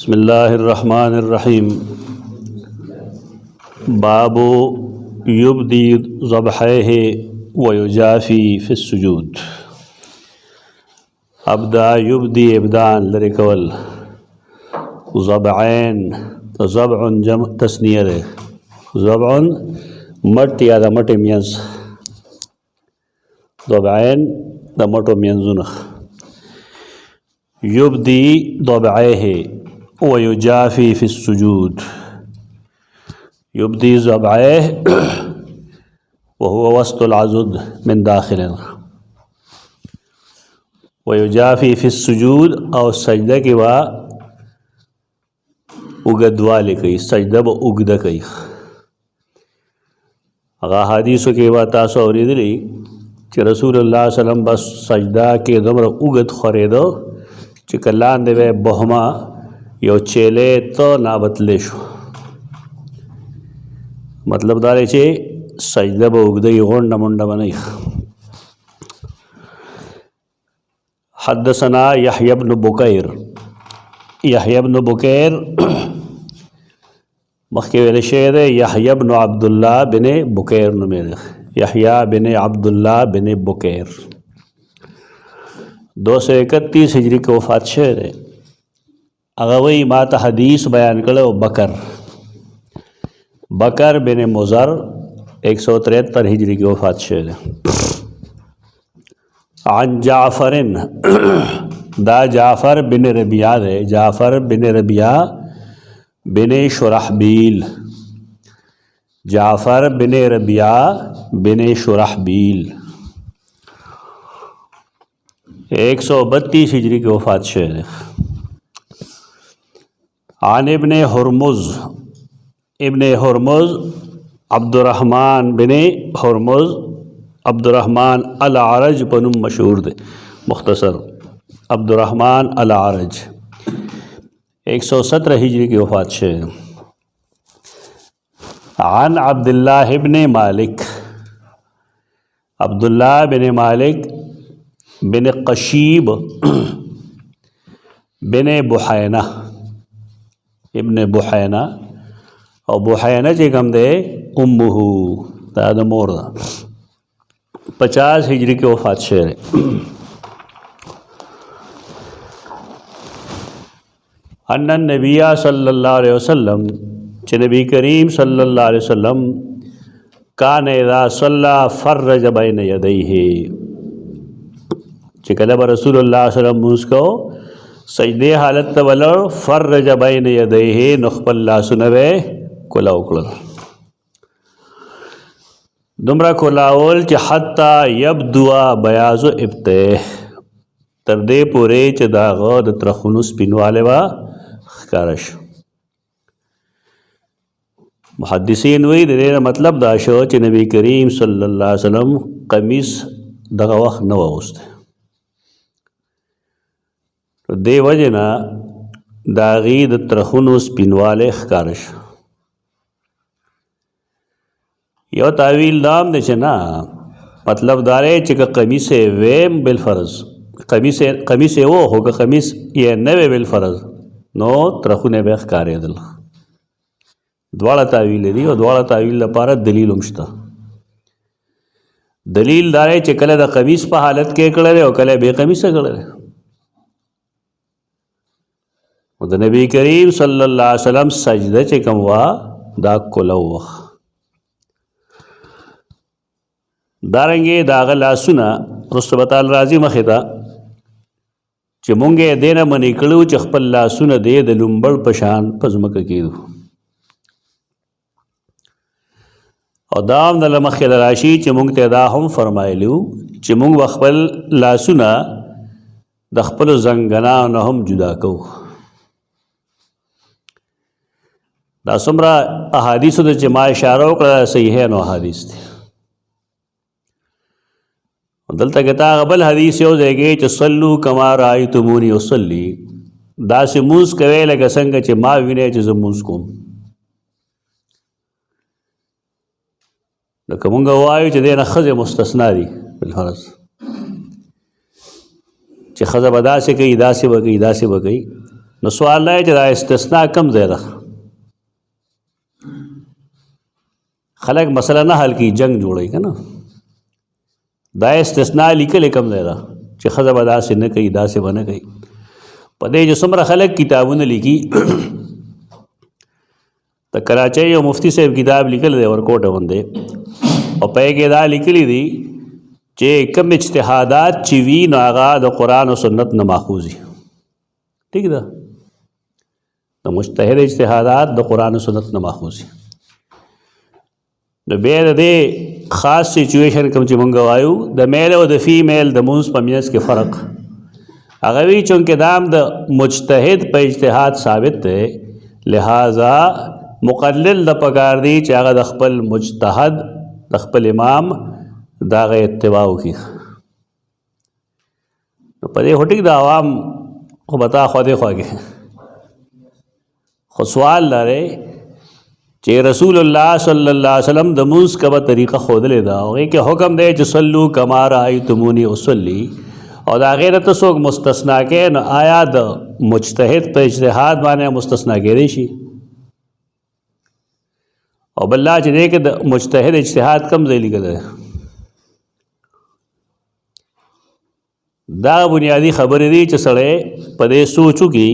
بسم الله الرحمن الرحيم. باب يبدي ضبحيه ويجافي في السجود. ابدا يبدي ابدان لري کول. ضبعين ضبع جمع تسنیه ده. ضبع مټ یا د مټ میز. ضبعين د مټو میزونه. يبدي ضبعيه ويجافي في السجود. يبدي ضبعيه وهو وسط العضد من داخل. ويجافي في السجود او سجده کی وا اوګدواله کوي، سجده به اوګده کوي. هغه حدیثو کې وا تاسو اوریدلی چې رسول الله صلی الله علیه وسلم بس سجده کې دومره اوګد خورېدو چې کلان دی بهما یو چیلې ته نابتلی شو. مطلب دا دی چې سجده به اوږده یې غونډه منډه به نه وي. حدثنا يحيى بن بكير. يحيى بن بكير مخکې ویل شوی دی يحيى بن عبد الله بن بكير نومې دی. يحيى بن عبد الله بن بكير 231 هجری کې وفات شوی دی. هغه وایي ما ته حدیث بیان کړی بکر بن مضر 173 هجری کې وفات شوی دی. عن جعفر دا جعفر بن ربیعہ دی. جعفر بن ربیعہ بن شرحبیل. جعفر بن ربیعہ بن شرحبیل 132 ہجری کی وفات شوی دی. عن ابن ہرمز. ابن ہرمز عبد الرحمن بن ہرمز عبد الرحمن العرج پنم مشہور دے. مختصر عبد الرحمن العرج 117 ہجری کی وفات شوی. عن عبد الله بن مالک. عبد الله بن مالک بن قشیب بن بحینہ ابن بحینہ او بحینہ چې کوم دی امه دا د مور ده. 50 هجری کې وفات شوی دی. ان النبی صلی الله علیه وسلم چې نبی کریم صلی الله علیه وسلم کان اذا صلى فرج بین یدیه چې کله به رسول الله صلی الله علیه وسلم موږ کو سجده حالت ته ولر فرج بین یدیه نخبل لاسونه به کولا وکړل. دومره کولاول چې حتی یبدو بیاض ابطه تر دې پورې چې داغه د ترخونو سپینواله وا ښکاره شو. محدثین وایي د دې مطلب دا شو چې نبی کریم صلی الله علیه وسلم قمیص دغه وخت نه واغوسته. دې وجه نه د هغې د ترخونو سپینوالی ښکاره شو. یو تاویل دام دی چې نه مطلب دا دی چې که قمیص یې ویم بالفرض قمیص یې و خو که قمیص یې نه وی بالفرض نو ترخونه به ښکارېدل. دواړه تاویل دي او دواړه تاویل لپاره دلیل هم شته. دلیل دا دی چې کله د قمیص په حالت کې کړی او کله بې قمیصه کړی. د نبی کریم صلی الله علیه وسلم سجده چې کوم وا دا کولو وخت دارنګې د هغه لاسونه رسول الله راځي مخې ته چې مونږ یې دې نه منې کړو چې خپل لاسونه دې د لومبړ په شان په ځمکه کېږدو او دا هم د مخې له راشي چې مونږ ته دا هم فرمایلي چې مونږ به خپل لاسونه د خپلو زنګنانو نه هم جدا کوو. دا څومره احادیثو ته چې ما اشاره وکړه صحیحین احادیث دي. دلته کې تا بل حدیث یو ځای کې چې صلو کما رأیتمونی اصلي داسې مونځ کوئ لکه څنګه چې ما وینئ چې زه مونځ کوم. لکه مونږ وایو چې دې نه ښځې مستثنا دي بالفرض چې ښځه به داسې کوي داسې به کوي داسې به کوي نو سوال دی چې دا استثناء کم ځای ده خلک مسله نه حل کړي جنگ جوړوي که نه دا استثناء لیکلی کم ځای ده چې ښځه به داسې نه کوي داسې به نه کوي په دې چې څومره خلک کتابونه لیکي د کراچۍ یو مفتی صاحب کتاب لیکلی دی ورکوټه غوندې او په یې کې دا لیکلی دي چې کم اجتهادات چې وي نو هغه د قرآن او سنت نه ماخوذ وي ٹھیک ده د مجتهد اجتهادات د قرآن او سنت نه ماخوذ وي نو بیا د دې خاص سچویشن کوم چې مونږ وایو د میل او د فیمیل د مونځ په منځ کې فرق هغه وی چونکې دا هم د مجتهد په اجتهاد ثابت دی لہذا مقلل د پکار دی چې هغه د خپل مجتهد د خپل امام د هغه اتباع وکړي نو په دې خو ټیک د عوام خو بتا خودې خواږي خو سوال لري چې رسول الله صلی الله علیه وسلم د مونځ کومه طریقه ښودلې ده هغې کې حکم دی چې صلو کما رأیتمونی اصلي او د هغې نه ته څوک مستثنا کې نو آیا د مجتهد په اجتهاد باندې مستثنا کېدی شي او بل لا چې دی کې د مجتهد اجتهاد کم ځای لیکلی دی دا بنیادی خبرې دي چې سړی په دې سوچ وکړي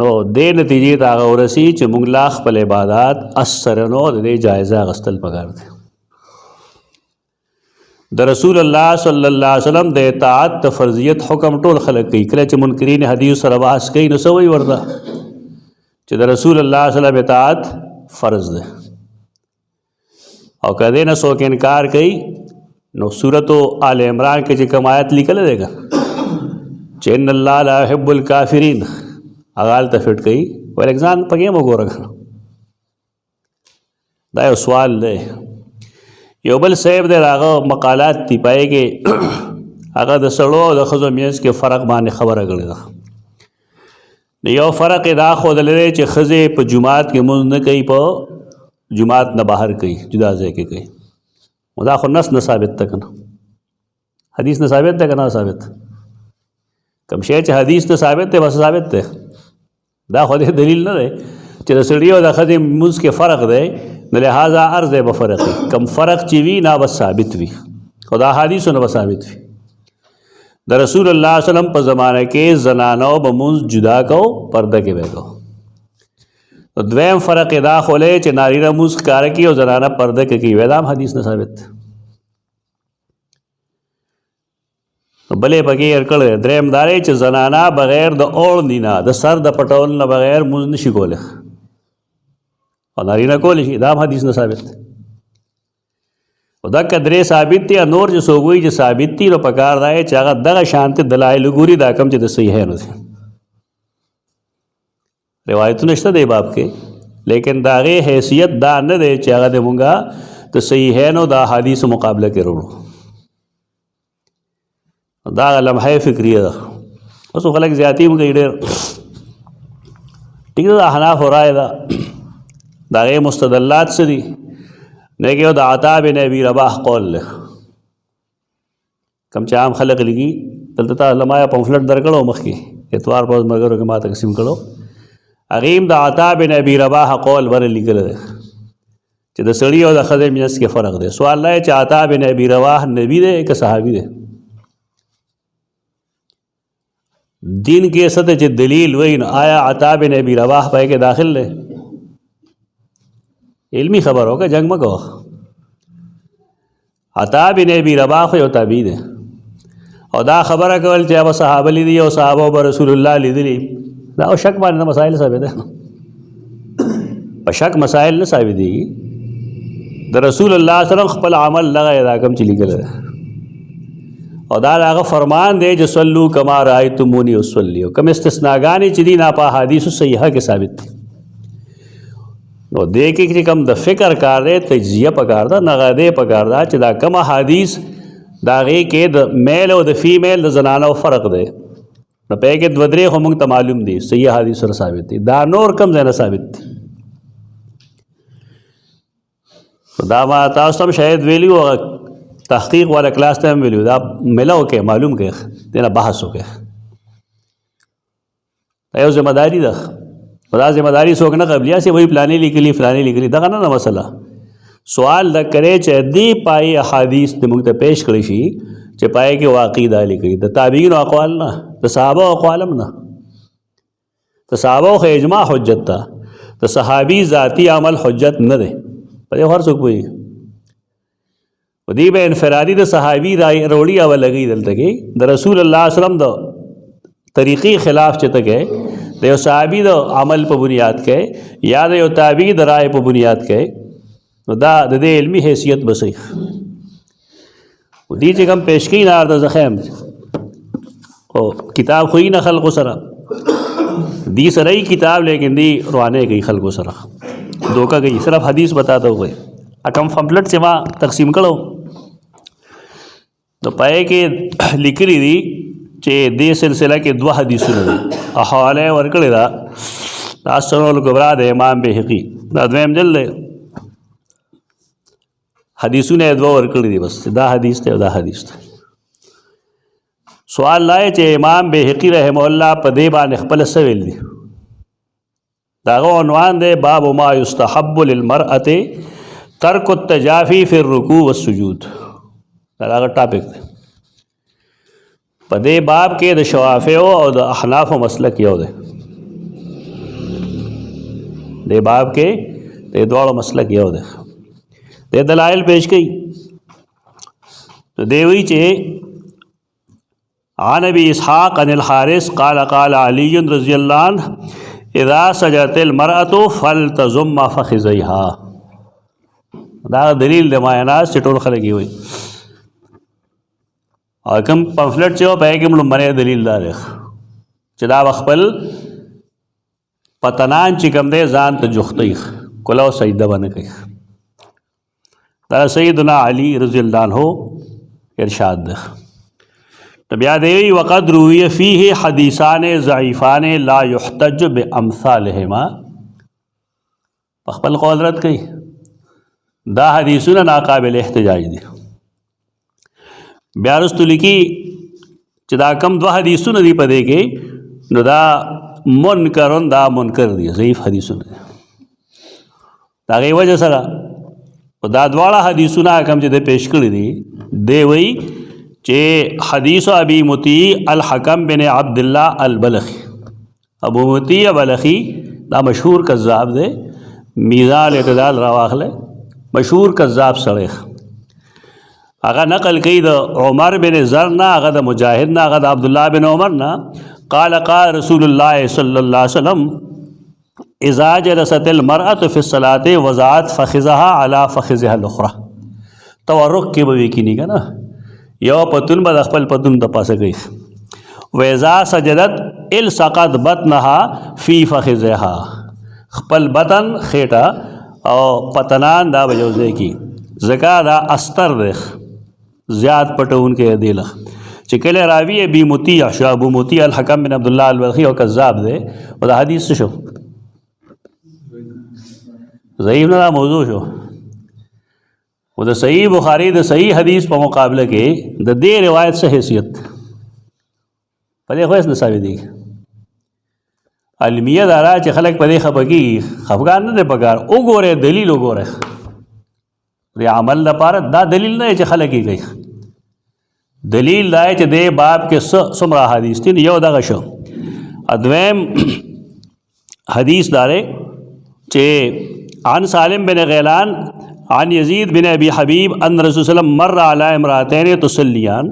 نو دې نتیجې ته هغه ورسي چې موږ لا خپل عبادات اثر نو د دې جایزه اخیستل پکار دی د رسول الله صلی الله علیه وسلم د اطاعت د فرضیت حکم ټول خلک کوي کله چې منکرین حدیث سره بحث کوي نو څه وایي ورته چې د رسول الله صلی الله علیه وسلم اطاعت فرض دی او که دې نه څوک انکار کوي نو سورت آل عمران کې چې کوم آیت لیکلی دی که چې ان الله لا يحب الکافرین هغه هلته فټ کوي ویل ځان پکې هم وګوره دا یو سوال دی یو بل صاحب دی هغه مقالات دي پای کې هغه د سړو او د ښځو منځ کې فرق باندې خبره کړې ده نو یو فرق یې دا ښودلی دی چې ښځې په جومات کې مونځ نه کوي په جومات نه بهر کوي جدا ځای کې کوي دا خو نس نه ثابت ده که نه حدیث نه ثابت ده که نه ثابت کوم شی چې حدیث نه ثابت دی بس ثابت دی دا خو دې دلیل نه دی چې د سړي او د ښځې مونځ کې فرق دی نو لہٰذا عرض دی به فرق وي کم فرق چې وي نه به ثابت وي خو دا حدیثو نه به ثابت وي د رسول الله صلی الله علیه وسلم په زمانه کې زنانو به مونځ جدا کو پرده کې به کو دویم فرق دا خولی چې نارینه مونځ ښکاره کړي او زنانه پرده کې کوي وی دا هم حدیث نه ثابت بلې پکې یې کړی دریم دا دی چې زنانه بغیر د اوړنې نه د سر د پټول نه بغیر مونځ نشي کولی او نارینه کولی شي دا هم حدیث نه ثابت او دکه درې ثابت دي نور چې څوک وایي چې ثابت دي نو پکار دا دی چې هغه دغه شانتې دلایل وګوري دا کم چې د صحیحینو دي روایتونه شته دی باب کې لیکن د هغې حیثیت دا نه دی چې هغه د مونږه د صحیحینو د احادیثو مقابله کې وروړو دا لمحه فکریه ده اوس خلک زیاتي هم کوي ډېر ټیک ده د احنافو رایه ده د هغې مستدلات څه دي نه کې یو د عطا بن ابي رباح قول دی کوم چې عام خلک لیکي دلته تا علما یې پمفلټ درکړو مخکې اتوار په ورځ ملګرو کې ما تقسیم کړو هغې هم د عطا بن ابي رباح قول بره لیکلی دی چې د سړي او د ښځې منځ کې فرق دی سوال دا چې عطا بن ابي رباح نبي دی که صحابي دی دین کې څه ته چې دلیل وایي نو آیا عطا بن ابي رباح پای کې داخل دی علمی خبر ہو کہ جنگ مکو عطا بن ابی رباح خو یو تابعی دی او دا خبره کول چې هغه صحابه لیدي او صحابه به رسول الله لیدلي دا او شک باندې مسائل ثابت ده په شک مسائل نه ثابت دي د رسول الله صلی الله علیه وسلم خپل عمل لغه دا کم چې لیکل ده او دا هغه فرمان دی چې صلو کما رأیتمونی اصلی او کوم استثناګانې چې دي نه په احادیثو صحیحه کې ثابت دي نو دې کې چې کوم د فکر کار دی تجزیه پکار ده نغدې پکار ده چې دا کوم احادیث د هغې کې د میل او د فیمیل د زنانو فرق دی نو په کې دوه درې خو موږ ته معلوم دي صحیح حدیث سره ثابت دي دا نور کم ځای نه ثابت دي دا ما تاسو هم شاید ویلي وو تحقیق والا کلاس ته هم ویلي دا ملاو کې معلوم کې دې نه بحث وکړي دا یو ذمہ داری ده. دا ذمہ داری څوک نه قبلیا سي وایي فلانې لیکلي دغه نه مسله. سوال دا کرے چې دې پای احادیث د موږ ته پیش کړی شي چې پای کې واقعي دا لیکلي د تابعین اقوال نه، د صحابه اقوالم نه. د صحابه خو اجماع حجت ده، د صحابي ذاتی عمل حجت نه ده. په دې هر څوک وایي و دې به انفرادي د صحابي روړي او لګي دلته کې د رسول الله صلی الله علیه وسلم د طریقې خلاف چې ته کې د یو صحابي د عمل په بنیاد کې یا د یو تابعی د رائے په بنیاد کې نو دا د دې علمي حیثیت بسې و دې چې کوم پیش کړي نه د زخم او کتاب خو نه خلکو سره دی سره ہی کتاب لیکن دی روانے گئی خلکو سره دھوکہ گئی صرف حدیث بتاتا ہوئے اکم فمپلٹ سے وہاں تقسیم کرو تو پائے کہ لکلی دی چې دې سلسله کې 2 حدیثونه دي حواله ورکړی دا السنن الکبرى د امام بهقي دا دویم جلد حدیثونه 2 ورکړي دي بس دا حدیث ته دا حدیث ته. سوال لای چې امام بهقي رحم الله په دې باندې خپل سویل دي داغه عنوان دی باب ما یستحب للمرأة ترک التجافی فی الرکوع والسجود. دا ټاپک دی په دې باب کې د شوافیو او د احناف مسلک یو دی. دې باب کې د دوړو مسلک یو دی. د دلایل پیش کړي دی وی چې عن ابي اسحاق عن الحارث قال قال علي رضي الله عنه اذا سجدت المرأة فلتضم فخذيها. دا دلیل د معینات چې ټول خلک وي او کوم پمفلټ چې په کې موږ باندې دلیل دار چې دا خپل پتنان چې کوم دی ځان ته جوختي کولو سجده باندې کوي. دا سیدنا علی رضی الله عنه ارشاد ده. بیا دی وقد روی فيه حدیثان ضعیفان لا يحتج بامثالهما. خپل قول رد کوي دا حدیثونه ناقابل احتجاج دي. بیا رستو لکی چې دا کم 2 حدیثونه دي په دې کې نو دا منکرون دا منکر دي ضعیف حدیثونه دا غي وجه سره دا دواړه حدیثونه کم چې د پیش کړی دي دی وی چې حدیث ابي مطیع الحکم بن عبد الله البلخي. ابو مطیع بلخی دا مشهور کذاب دی میزان اعتدال راواخله مشهور کذاب سړی هغه نقل کوي د عمر بن زر نه هغه د مجاهد نه هغه د عبد الله بن عمر نه قال قال رسول الله صلی الله علیه وسلم اذا جلست المرأة في الصلاة وضعت فخذها على فخذها الاخرى. تورک کې به وکینی کنه یو پتون به خپل پتون د پاسه کوي واذا سجدت السقط بطنها في فخذها خپل بدن خېټه او پتنان دا بجوځي کی زکا دا استر ده زیاد پټون کې دیله چې کله راوی ابي مطیع ابو مطیع الحکم بن عبد الله البلخي او کذاب ده او دا حدیث شو ضعیف نه موضوع شو او د صحیح بخاری د صحیح حدیث په مقابله کې د دې روایت څخه حیثیت په دې خو اس نه ثابت دي. علمیه دارا چې خلک په دې خپګي خفګان نه پکار وګوره دلیل وګوره ری عمل لپاره دا دلیل نه چې خلک یې کوي. دلیل دا چې دې باب کې څومره حدیث دي یو دغه شو. ادویم حدیث دارې چې عن سالم بن غیلان عن یزید بن ابي حبیب ان رسول الله مر على امراتين تصليان.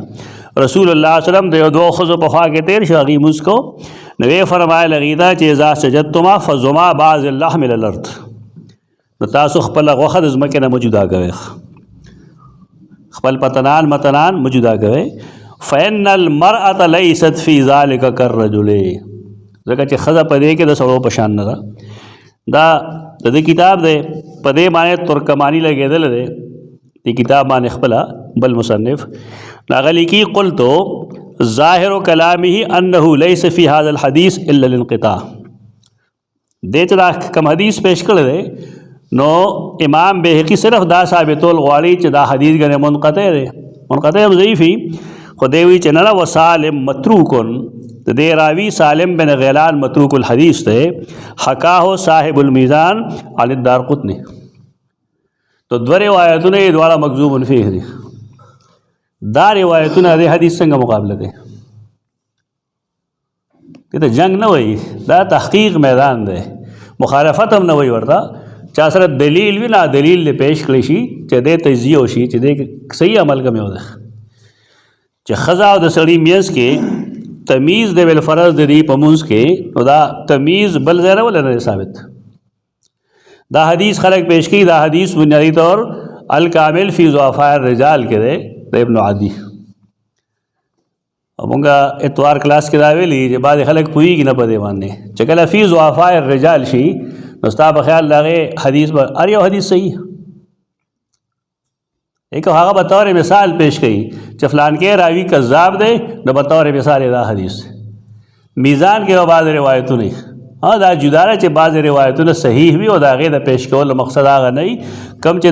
رسول الله صلی الله علیه وسلم د یو دوه خزو په خوا کې تیر شو هغې مونځ کو نو ویې فرمایله هغې ته چې اذا سجدتما فزما بعض اللحم الى الارض. نو تاسو خپل غوښه د ځمکې نه مه جدا کوئ خپل پتنان متنان مه جدا کوئ. فإن المرأة ليست في ذلك كالرجل. ځکه چې ښځه په دې کې د سړو په شان نه ده. دا د دې کتاب دی په دې باندې ترکمانی لګېدلی دی دې کتاب باندې خپله بل مصنف هغه لیکي قلتو ظاهر کلامه انه ليس في هذا الحديث الا الانقطاع. دې چې دا کوم حدیث پیش کړی دی نو امام بهقي صرف دا ثابتول غواړي چې دا حدیث ګنې منقطع دی منقطع ضعیفي خو دی وی چې نه وسالم متروکن د دې راوی سالم بن غیلان متروک الحدیث ته حکاه صاحب المیزان عن الدارقطنی. تو دو روایتونه یې دواړه مکذوب فیه دي. دا روایتونه د حدیث څنګه مقابله کوي؟ ته جنگ نه وای، دا تحقیق میدان دی، مخالفت هم نه وای ورته. چا سره دلیل وي نه دلیل پیش کړی شي چې دې تجزیه وشي چې دې صحیح عمل کوي و ده چې ښځه او د سړي میز کې تمیز د بالفرض د دې په منځ کې نو دا تمیز بل ځای نه ولر ثابت. دا حدیث خلق پیش کی، دا حدیث بنیادی طور الکامل فی ضعفاء الرجال کې ده د ابن عدی. مونږه اتوار کلاس کې دا ویلي چې بعض خلک پوهېږي نه په دې باندې چې کله فی ضعفاء الرجال شي نو ستا په خیال دغه حدیث به هر یو حدیث صحیح ایک هغه به طور مثال پیش کړي چې فلان کې راوي کذاب دی نو به طور مثال دا حدیث میزان کې بعض روایتونه دا جداره چې بعض روایتونه صحیح وي او د هغې د پیش کولو مقصد هغه نه وي کوم چې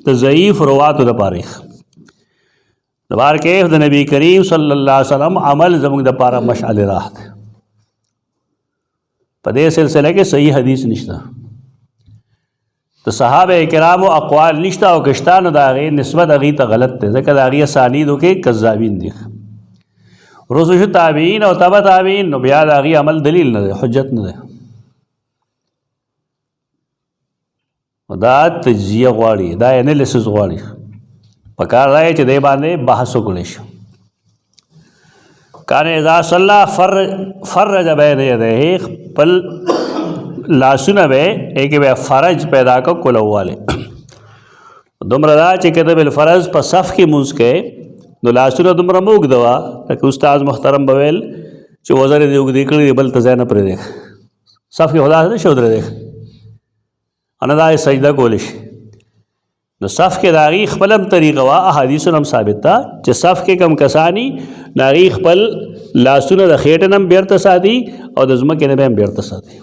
د ضعیف رواتو دپاره د بار کې د نبی کریم صلی الله علیه وسلم عمل زموږ دپاره مشعل راح دی. په دې سلسله کې صحیح حدیث نشته، د صحابه کرامو اقوال نشته او کشته نو د هغې نسبت هغې ته غلط دی ځکه د هغې اسانیدو کې کذابین دي. رسو تابعین او تبع تابعین نو بیا د هغې عمل دلیل نه دی، حجت نه دی. دا تجزیه غواړي، دا انالیسس غواړي. پکار دی چې دی باندې بحث وکړی شي. کان اذا صلی فرج بین یدیه، خپل لاسونه به ایک به فرج پیدا کو کولواله. دومره دا چې کده بالفرض په صف کې مونږ کې نو لاسونه دومره موږ دوا لکه استاد محترم بویل چې وزر دې وګړي کړي بل ته ځای نه پرې دیکھ صف کې خدا دې شو درې دیکھ انا دا سجده کول شي. نو صف کې داغي خپلم طریقه وا احادیث هم ثابت تا چې صف کې کم کسانی ناغي خپل لاسونه د خېټه نم بیرته ساتي او د زمکه نه هم بیرته ساتي.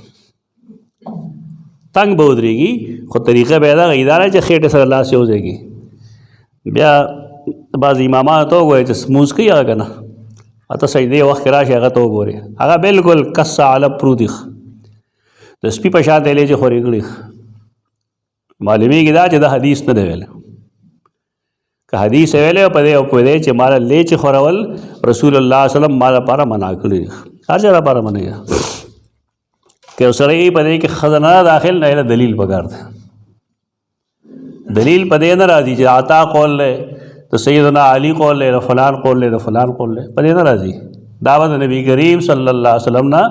تنگ بودريږي خو طریقه به دا اداره چې خېټه سره لاس یوځيږي. بیا بعض امامانو ته وایي چې موږ کوي هغه کنه اته سجده وخت راشي هغه ته وګوري هغه بالکل کس علی پرودیخ د سپي په شان دی چې خوري کړي. معلومیږي دا چې دا حدیث نه دی ویل. که حدیث ویلی په دې او پوهېدی چې ماله لیچې خورول رسول الله وسلم ما لپاره منع کړي، هر چا لپاره منع کړي. که یو سړی په دې کې ښځه نه داخل نه دلیل پکار دی. دلیل په دې نه راځي چې عطا قول دی د سیدنا علی قول دی د فلان قول دی د فلان قول دی، په دې نه راځي. دا به د نبی کریم صلی الله علیه وسلم نه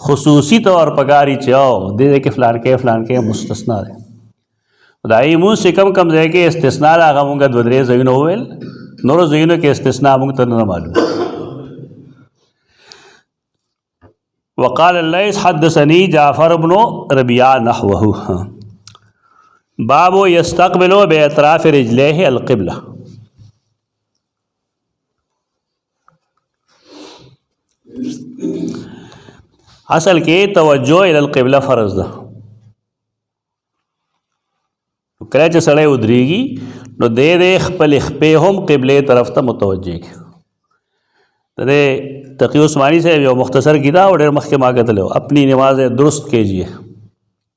خصوصي طور پکاري چې او دې کې فلان کې مستثنا دی. دای مون سے کم ځای کې استثناء هغه مونږ د درې ځایونو وویل، نورو ځایونو کې استثناء مونږ ته نه معلوم. وقال الليث حدثني جعفر بن ربيعة نحوه باب يستقبل باطراف رجليه القبلة. اصل کې توجه الى القبلة فرض ده. کله چې سړی ودرېږي نو دې خپل خپې هم قبلې طرف ته متوجه کړي. د تقی عثمانی صاحب یو مختصر کتاب او ډېر مخکې ما کتلی اپنی نماز درست کیجیے،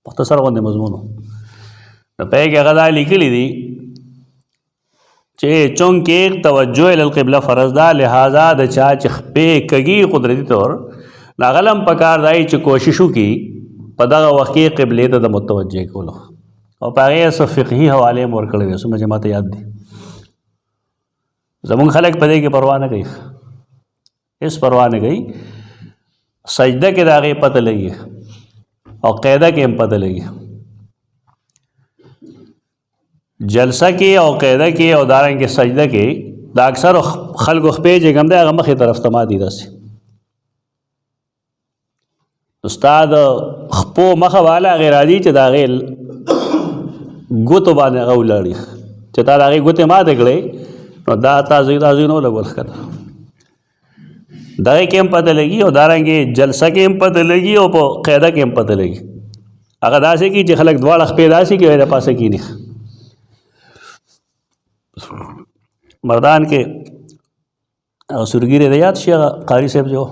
مختصر غوندې مضمون نو په کې هغه دا لیکلي دي چې چونکې توجه الی القبله فرض ده، لہذا د چا چې خپې کږي قدرتي طور هغه هم پکار دی چې کوشش وکړي په دغه وخت کې قبلې ته د متوجه کولو او په هغې څه فقهي حوالې مو ورکړی وي څومره چې ماته یاد دي. زمونږ خلک په دې کې پروا نه کوي، هېڅ پروا نه کوي. سجده کې د هغې پته لګي او قاعده کې هم پته لګي، جلسه کې او قاعده کې او دارنګې سجده کې د اکثرو خلکو خپې چې کوم دی هغه مخې طرف ته ماتي داسې استاد خپو مخه والا هغې راځي چې د هغې ګوتو باندې هغه ولاړي چې تا د هغې ګوتې ماتې کړې نو دا تازه نه ولګول ښکته دغې کې هم پته لګي او دارنګې جلسه کې هم پته لګي او په قاعده کې هم پته لګي. هغه داسې کړي چې خلک دواړه خپې داسې کړي د پاسه کښېني. مردان کې او سورګیری د یاد شي قاری صاحب جو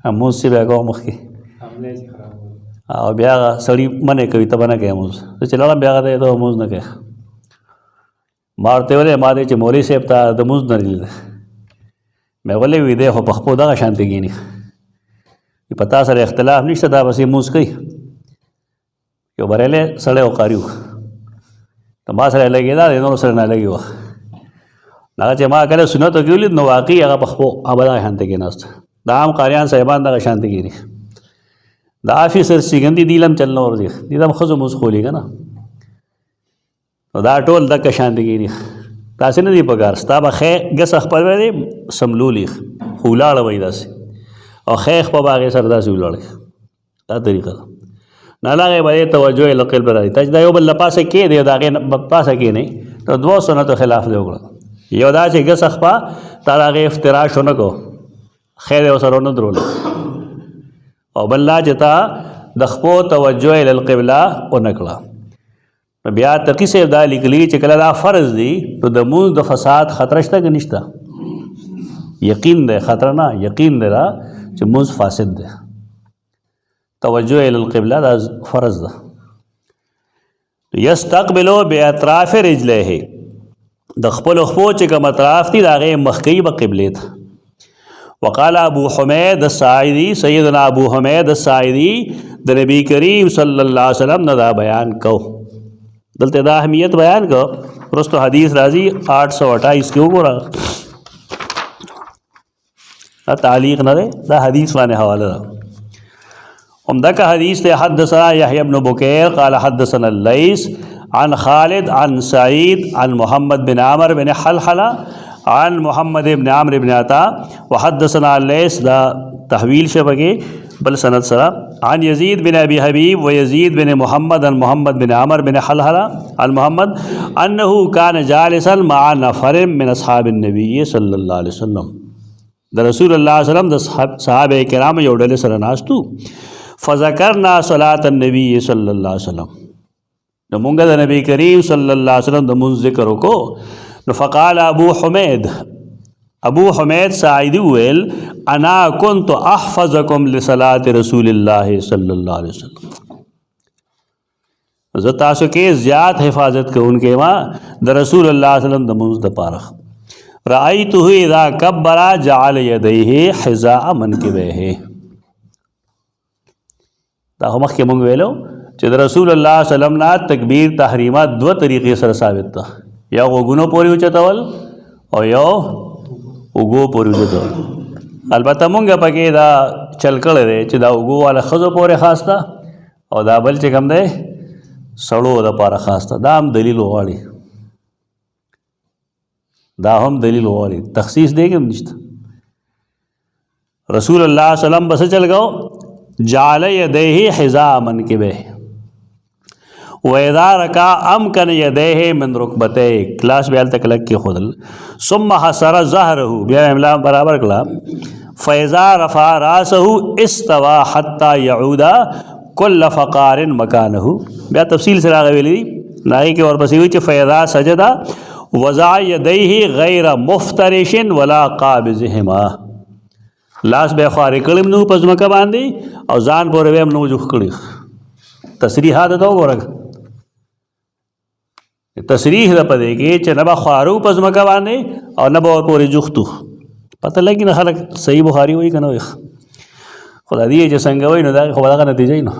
موږ سی بیا کوم مخکې او بیا سړی منې کوي ته به نه کوې مونځ زه چې لاړم بیا هغه ته مونځ نه کوې ما ورته ویلې ما دی چې مولوي صاحب ته د مونځ نه لیدل مې ولې وي دی خو په خپلو دغه شانتې کښېني په تا سره اختلاف نشته دا بس یې مونځ کوي یو بریلی سړی او قاري و د ما سره لګېده د نورو سره نه لګي وه هغه چې ما کله سنتو کې ولید نو واقعي هغه په خپلو هغه به دغه شانتې کېناست دا عام قاریان صاحبان دغه شانتې کښېني دا آفیسر سیګندې دی لم چل نه ورځي دي دا ښځو مونځ خولي که نه نو دا ټول دغه شانتې کښېني داسې نه دي په کار ستا به ګس خپل به دی سملولي خو ولاړه وایي داسې او خیخ په باغې سره داسې ولاړې دا طریقه ده نه هغې به دې توجه یې له قلب راځي ته چې دا یو بل له پاسه کښېنې د هغې پاسه کښېنې نو دوو سنتو خلاف دی وکړه یو دا چې ګس خپه تا د هغې افتراش ونه کو خیر یې ورسره ونه درولو او بل لا چې تا د خپو توجه یې للقبله ونه کړه نو بیا تقي صاحب دا لیکلي چې کله دا فرض دی نو د مونځ د فساد خطره شته که نشته یقین دی خطره نه یقین دی را چې مونځ فاسد دی توجه الی القبله دا فرض ده یستقبلو باطراف رجلیه د خپلو خپو چې کوم اطراف دي د هغې مخکې به قبلې ته وقال ابو حمید الساعدي سیدنا ابو حمید الساعدي د نبی کریم صلی الله علیه وسلم نه دا بیان کو دلته دا اهمیت بیان کو پرستو حدیث راځي 828 کې وګوره دا تعلیق نه دی دا حدیث باندې حواله ده عمدہ حدیث تے حدثنا یحیی بن بکیر قال حدثنا اللیث عن خالد عن سعید عن محمد بن عمر بن حلحلہ عن محمد بن عمرو بن عطا وحدثنا اللیث دا تحویل شبکے بل سند سرا عن یزید بن ابی حبیب ویزید بن محمد عن محمد بن عمر بن حلحلہ عن محمد انه كان جالسا مع نفر من اصحاب النبی صلی اللہ علیہ وسلم دا رسول اللہ علیہ وسلم دا صحابہ کرام یو ډلې سره ناستو فذکرنا صلاة النبی صلی اللہ علیہ وسلم نو مونږ د نبی کریم صلی اللہ علیہ وسلم د مونځ ذکر وکړو نو فقال ابو حمید ساعدی ویل انا كنت احفظکم لصلاة رسول اللہ صلی اللہ علیہ وسلم زه تاسو کې زیات حفاظت کوونکی ما د رسول الله صلی الله علیه وسلم د مونځ دپاره رأیته اذا کبر جعل یدیه حذاء منکبیه دا هم مخکې مونږ ویلو چې د رسول الله صلی الله علیه وسلم نه تکبیر تحریمات دوه طریقې سره ثابت ده یا غوږونو پورې اوچتول او یو اوږو پورې اوچتول البته مونږ پکې دا چل کړی دی چې دا اوږو والا ښځو پورې خاص ده او دا بل چې کوم دی سړو دپاره خاص ده دا هم دلیل غواړي تخصیص دی که نشته رسول الله صلی الله علیه وسلم بس چل گو جعل یدیه حذاء منکبیه وَإِذَا رَكَعَ أَمْكَنَ يَدَيْهِ مِنْ رُكْبَتَيْهِ کلاس بیال تک لگ کی خودل ثم حسر ظهره بیا املا برابر کلا فَإِذَا رَفَعَ رَأْسَهُ اسْتَوَى حَتَّى يَعُودَ كُلَّ فَقَارٍ مَكَانَهُ بیا تفصیل سے راغوی لی ناغی کی اور پسی ہوئی چی فَإِذَا سَجَدَ وَضَعَ يَدَيْهِ غَيْرَ مُفْتَرِشٍ وَلَا قَابِضِهِمَا لاس بے خواری کلم نو پزمکا باندی او ځان پورې ویم نو جوخ کړي تصریحات ته وګورئ تصریح ده پدې کې چې نه به خوارو پزمکا باندې او نه به پورې جوختو پته لګي نه خلک صحیح بخاری وایي که نه وایي خدا دې چې څنګه وایي نو دا خو دغه نتیجه نه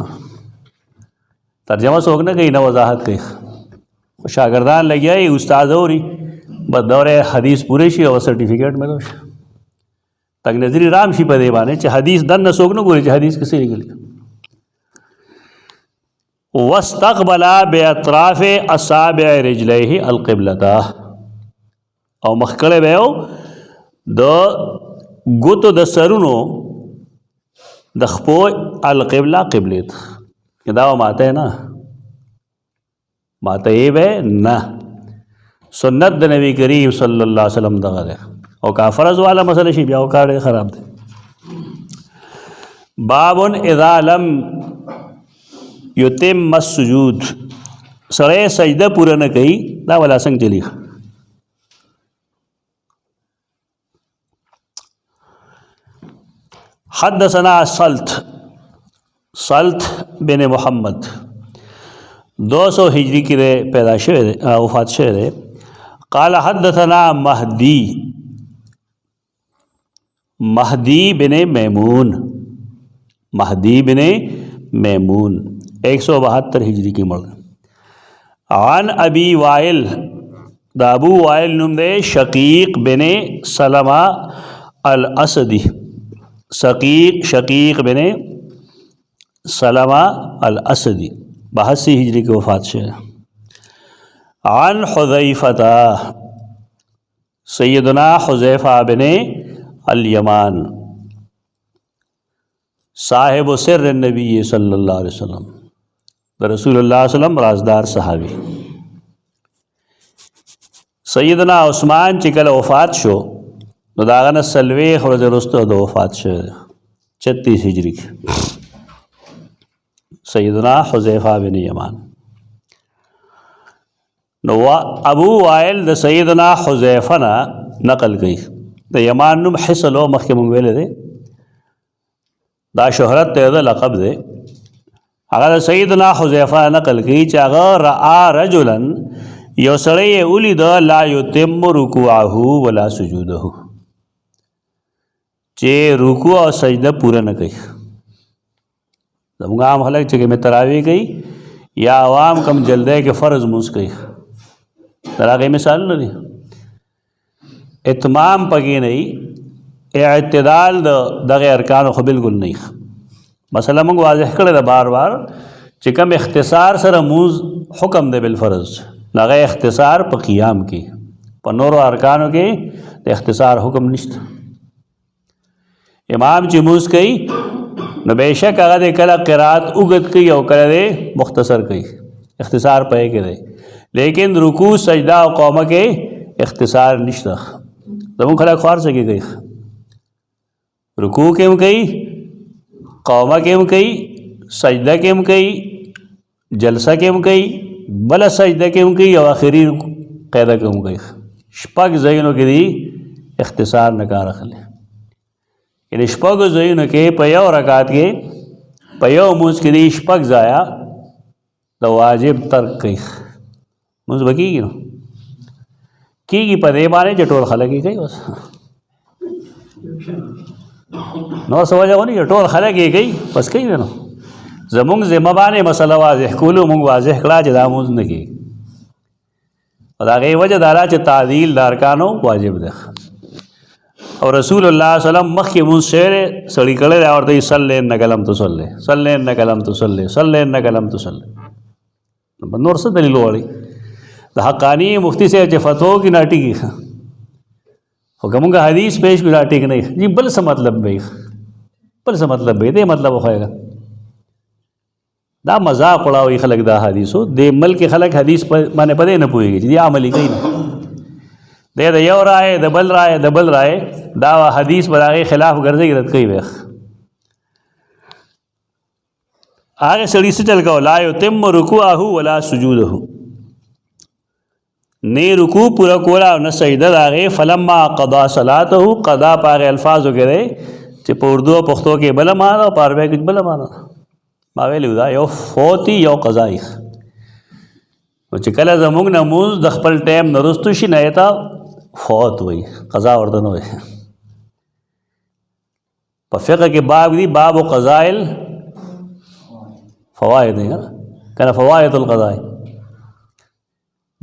ترجمه څوک نه کوي نه وضاحت کوي خو شاګردان لګیا یي استاد اوري بس دور حدیث پوره شي او سرټیفیکیټ ملو شي تک نظری رام شي په دې باندې چې حدیث دنه څوک نه ګوري چې حدیث کیسې لګي واستقبل باطراف اصابع رجليه القبلة او مخکړه به د ګوتو د سرونو د خپو القبله قبلت دا ماته نه ماته یې به نه سنت د نبی کریم صلی الله علیه وسلم دغه ده او کا فرض والا مسله شي بیا وکړه خراب ده باب اذا لم یتم السجود سره سجده پورا نه کوي دا ولا څنګه چلی حدثنا سلط بن محمد 200 ہجری کی دے پیدا شوئے دے وفات شوئے دے. قال حدثنا مہدی بن میمون 172 ہجری کی مر. عن ابی وائل دا ابو وائل نم دے شقیق بن سلمہ الاسدی شقیق بن سلمہ الاسدی 82 ہجری کی وفات سے. عن حذیفہ سیدنا حذیفہ بن الیمان صاحب سر النبی صلی اللہ علیہ وسلم رسول اللہ علیہ وسلم رازدار صحابی. سیدنا عثمان چکل وفات شو نو داغنا سلویخ ورځې وروسته د وفات شوی 36 ہجری کی. سیدنا حذیفہ بن یمان نو ابو وائل د سیدنا حذیفہ نا نقل کئی. د یمان نم حسلو مخکې مونږ ویلې دی دا شهرت دی د لقب دی. هغه د سیدنا حذیفہ نقل کئی چې هغه رأى رجلا یو سړی یې ولید لا یتم رکوعه ولا سجوده چې رکوع او سجده پوره نه کوي. زموږ عام خلک چې میں تراویح کوي یا عوام کم جلدی کې فرض مونځ کوي دا هغې مثال نه دی. اتمام پکې نه وي اعتدال د دغه ارکانو خو بالکل نه وي. مثلا موږ واضح کړی ده بار بار چې کوم اختصار سره مونځ حکم دی بالفرض هغه اختصار په قیام کې په نورو ارکانو کې د اختصار حکم نشته. امام چې مونځ کوي نو بیشک هغه د کله قرات اوږد کوي او کله د مختصر کوي اختصار پې کې دی. لیکن رکوع سجدہ او قومه کې اختصار نشته. زموږ خلک خوار څه کې کوي رکوع کې هم کوي قومه کې هم کوي سجده کې هم کوي جلسه کې هم کوي بل سجده کې هم کوي او آخري قاعده کې هم کوي. شپږ ځایونو کې دی اختصار نه کار اخلي. یعنی شپږ ځایونو کې په یو رکعت کې په یو مونځ کې دی شپږ ځایه د واجب ترک کوي. مونځ به کېږي نو کېږي په دې باندې چې ټول خلک یې کوي بس نور څه وجه ونی ټول خلک یې کوي بس کوي نو. زمونږ ذمه باندې مسله واضح کولو مونږ واضح کړه چې دا مونځ نه کېږي او د هغې وجه دا ده چې تعدیل د ارکانو واجب ده. او رسول الله صلی الله علیه وسلم مخکې مونځ شوی دی سړي کړی دی او ورته وایي صلی انک لم تصلی صلی انک لم تصلی صلی انک لم تصلی. نور څه دلیل غواړي؟ د حقانی مفتی صاحب چې فتوا کې نه ټیکي خو که مونږ حدیث پیش کړو دا ټیک نه جی بل څه مطلب به بل څه مطلب به دې مطلب وښایه دا مذاق اړوي خلک دا حدیثو د ملک خلک حدیث باندې پدې نه پوهېږي چې دی عملي کوي نه دی د یو رائے د بل رائے دا حدیث به د هغې خلاف ګرځي رد کوي ویخ. هغې سړي څه چل کوه لا یتم رکوعه ولا سجوده نه رکوع پورا کولا او نه سجده د هغې. فلما قضا صلاته قضا په هغې الفاظو کې دی چې په اردو او پښتو کې بله معنا او په عربی کې بله معنا ما ویلي دا یو فوتي یو قضایي. نو چې کله زموږ نه مونځ د خپل ټایم نه وروستو شي نه یې ته فوت وایي قضا ورته نه وایي. په فقه کې باب دی باب قضائل فوائد دی کنه فوائد القضاء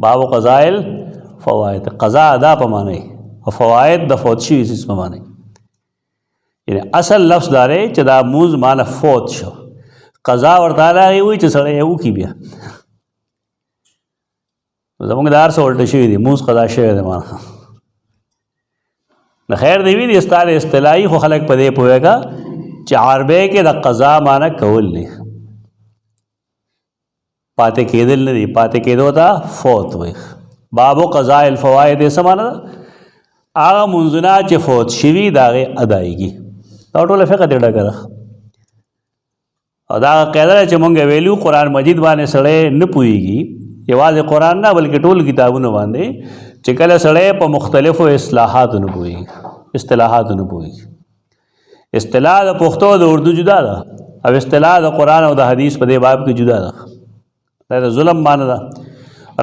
باب قضائل فوائد قضا ادا په معنی او فوائد د فوت شوي څیز په معنی. یعنی اصل لفظ دا دی چې دا مونځ معنی فوت شو قضا ورته راغی وایي چې سړی یې وکړي بیا زموږ د هر څه الټه شوي دي مونځ قضا شوی دی معنی نه خیر دی وي دي ستا د اصطلاحي خو خلک په دې پوهېږه چې عربی کې د قضا معنی کول دی پاتې کېدل نه دي پاتې کېدو ته فوت وایي. بابو قضاء الفوائد یې څه معنی ده هغه مونځونه چې فوت شوي د هغې ادایګي دا ټوله فقه دې ډکه ده. او دا قاعده ده چې مونږ ویلو قرآن مجید باندې سړی نه پوهېږي یوازې قرآن نه بلکې ټول کتابونه باندې چې کله سړی په مختلفو اصطلاحاتو نه پوهېږي اصطلاح د پښتو د اردو جدا ده او اصطلاح د قرآن او د حدیث په دې باب کې جدا ده. دا د ظلم معنی ده.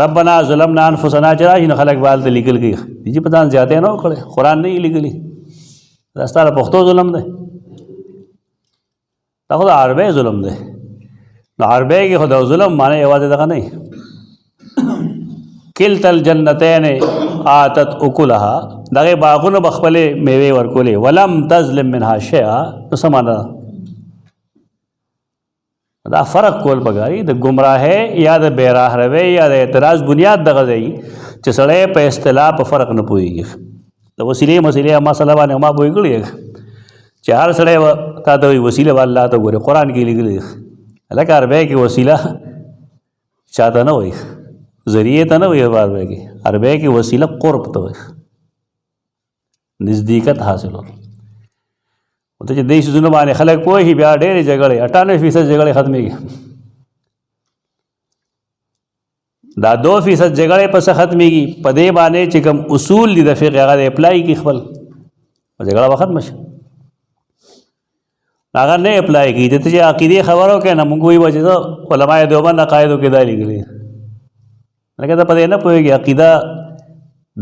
ربنا ظلمنا انفسنا چې راشي نو خلک به هلته لیکل کوي چې په ځان زیاتی نه وکړی، قرآن نه یې لیکلي. دا ستا د پښتو ظلم دی، دا خو د عربی ظلم دی. نو عربی کې خو د ظلم معنی یوازې دغه نه کلتا الجنتین آتت اکلها، دغه باغونه به خپلې میوې ورکولې، ولم تظلم منها شیئا. نو څه معنی ده؟ دا فرق کول پکاري د ګمراهۍ یا د بې راهروۍ یا د اعتراض بنیاد دغه ځای چې سړی په اصطلاح په فرق نه پوهېږي. د وسیلې مسلې مسله باندې ما پوه کړی چې هر سړی تا ته وایي وسیله به الله ته ګورې، قرآن کې لیکلي هلکه عربی کې وسیله چاته نه وایي، ذریعې ته نه وایي. عربی کې وسیله قرب ته وایي، نزدېکت حاصلول. ته چې دې څیزونو باندې خلک پوه شي بیا ډېرې جګړې 98% جګړې ختمېږي. دا 2% جګړې پس ختمېږي په دې باندې چې کوم اصول دي د فقه هغه اپلای کړي خپل، جګړه به ختمه شي. هغه نه اپلای کړي ته چې عقیدې خبرو کوي نه موږ وایو چې علماء دیوبند عقایدو کې دا لیکلي لکه ته په دې نه پوهېږي عقیده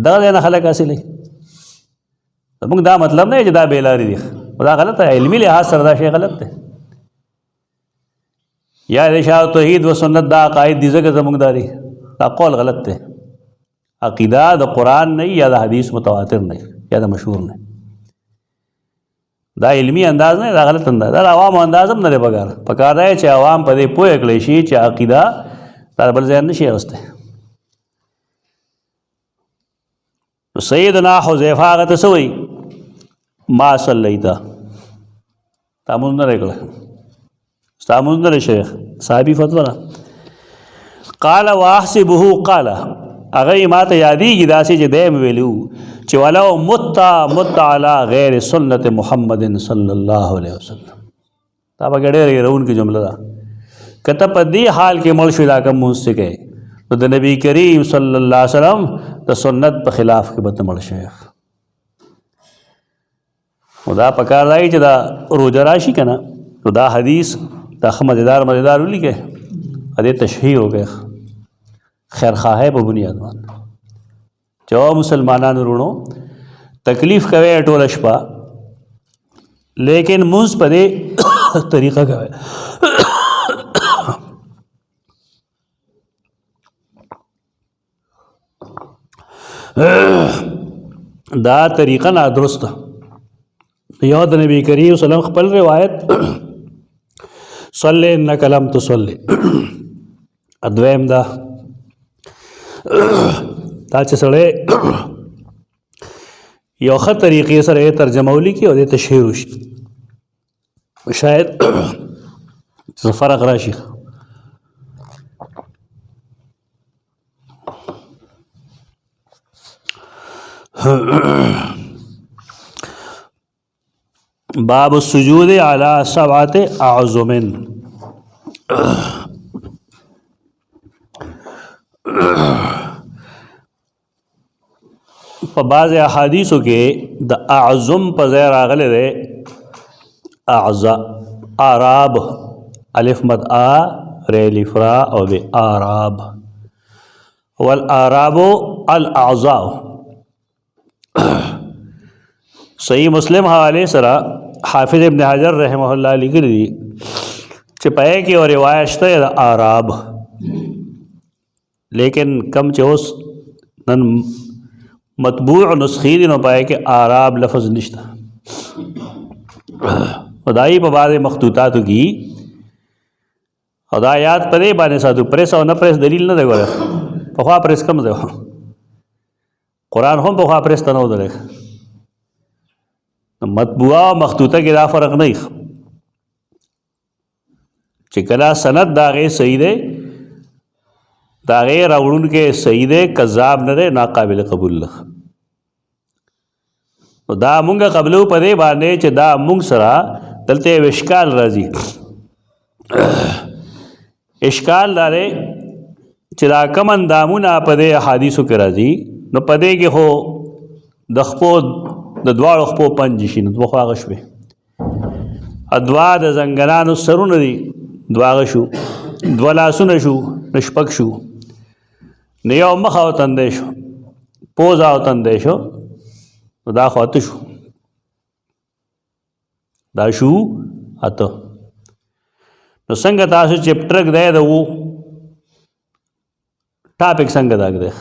دغه ځای نه خلک حاصلوي. زموږ دا مطلب نه چې دا بې لارې دي، دا غلط ہے. علمی لحاظ سره دا شی غلط دی. یا د شاه توحید و سنت دا عقاید دي ځکه زموږ دا دی، دا قول غلط دی. عقیده د قرآن نه یا د حدیث متواتر نه یا د مشهور نه، دا علمی انداز نه، دا غلط انداز، دا عوامو انداز هم نه دی پکار دی چې عوام په دې پوه کړی شي چې عقیده دا بل ځای نه شي اخیستی. سیدنا حذیفه هغه ته څه وایي؟ ما صلیتا، تا مونځ نه دی کړی، ستا مونځ نه دی شیخ، صحابي فتوا ده. قال واحسبه قال، هغه یې ما ته یادېږي داسې چې دی مې ویلي وو چې ولو مت علی غیر سنت محمد صلی الله علیه وسلم. دا به ډېره یېرونکې جمله ده. که ته په دې حال کې مړ شوې دا کوم مونځ چې کوې نو د نبي کریم صلی الله علیه وسلم د سنت په خلاف کې به ته مړ شې. نو دا پکار دی چې دا روزه راشي که نه نو دا حدیث دا ښه مزېدار ولیکئ، دې تشریح وکړئ خیرخواهۍ په بنیاد باندې چې مسلمانانو وروڼو تکلیف کوئ ټوله شپه لیکن مونځ په دې طریقه کوئ دا طریقه نادرست ده. یو د نبی کریم صلی الله علیه وسلم خپل روایت صلی انک لم تصلی، ادویم دا چې سړی یو ښه طریقې سره یې ترجمه ولیکي او دې تشهیر وشي شاید څه فرق راشي. باب السجود علی 7 اعظم. په بعض احادیثو کې د اعظم په ځای راغلی دی اعضا، اعراب، الف مد ا ر الف را او ب اعراب، والاعراب الاعضاء. صحیح مسلم حوالے سره حافظ ابن حجر رحمه الله لیکلی دي چې پای کې او روایت شته د اعراب، لیکن کم چې اوس نن مطبوع نسخې دي نو پای کې اعراب لفظ نشته. خدای په بعض مخطوطاتو کې خدا یاد پرې باندې ساتو، پریس او نه پریس دلیل نه دی. ګوره پخوا پریس کم دی، قرآن هم پخوا پریس ته نه و دلی. مطبوعه او مخطوطه کې دا فرق نه چې کله سند د هغې صحیح دی، د هغې راوړونکی صحیح دی، کذاب نه دی، ناقابل قبول ده. نو دا مونږ قبلو په دې باندې چې دا مونږ سره دلته یو اشکال راځي. اشکال دا دی چې دا کم اندامونه په دې احادیثو کې راځي نو په دې کې خو د خپو د دواړو خپو پنج شي نو دوه خو هغه شوې ادوا د زنګنانو سرونه دي دواغه شو، دوه لاسونه شو نو شپږ شو، نو یو مخ او تندی شو، پوزه او تندی شو، نو دا خو اته شو، دا شو اته. نو څنګه تاسو چې ټرک دی د و ټاپک څنګه داګ دی،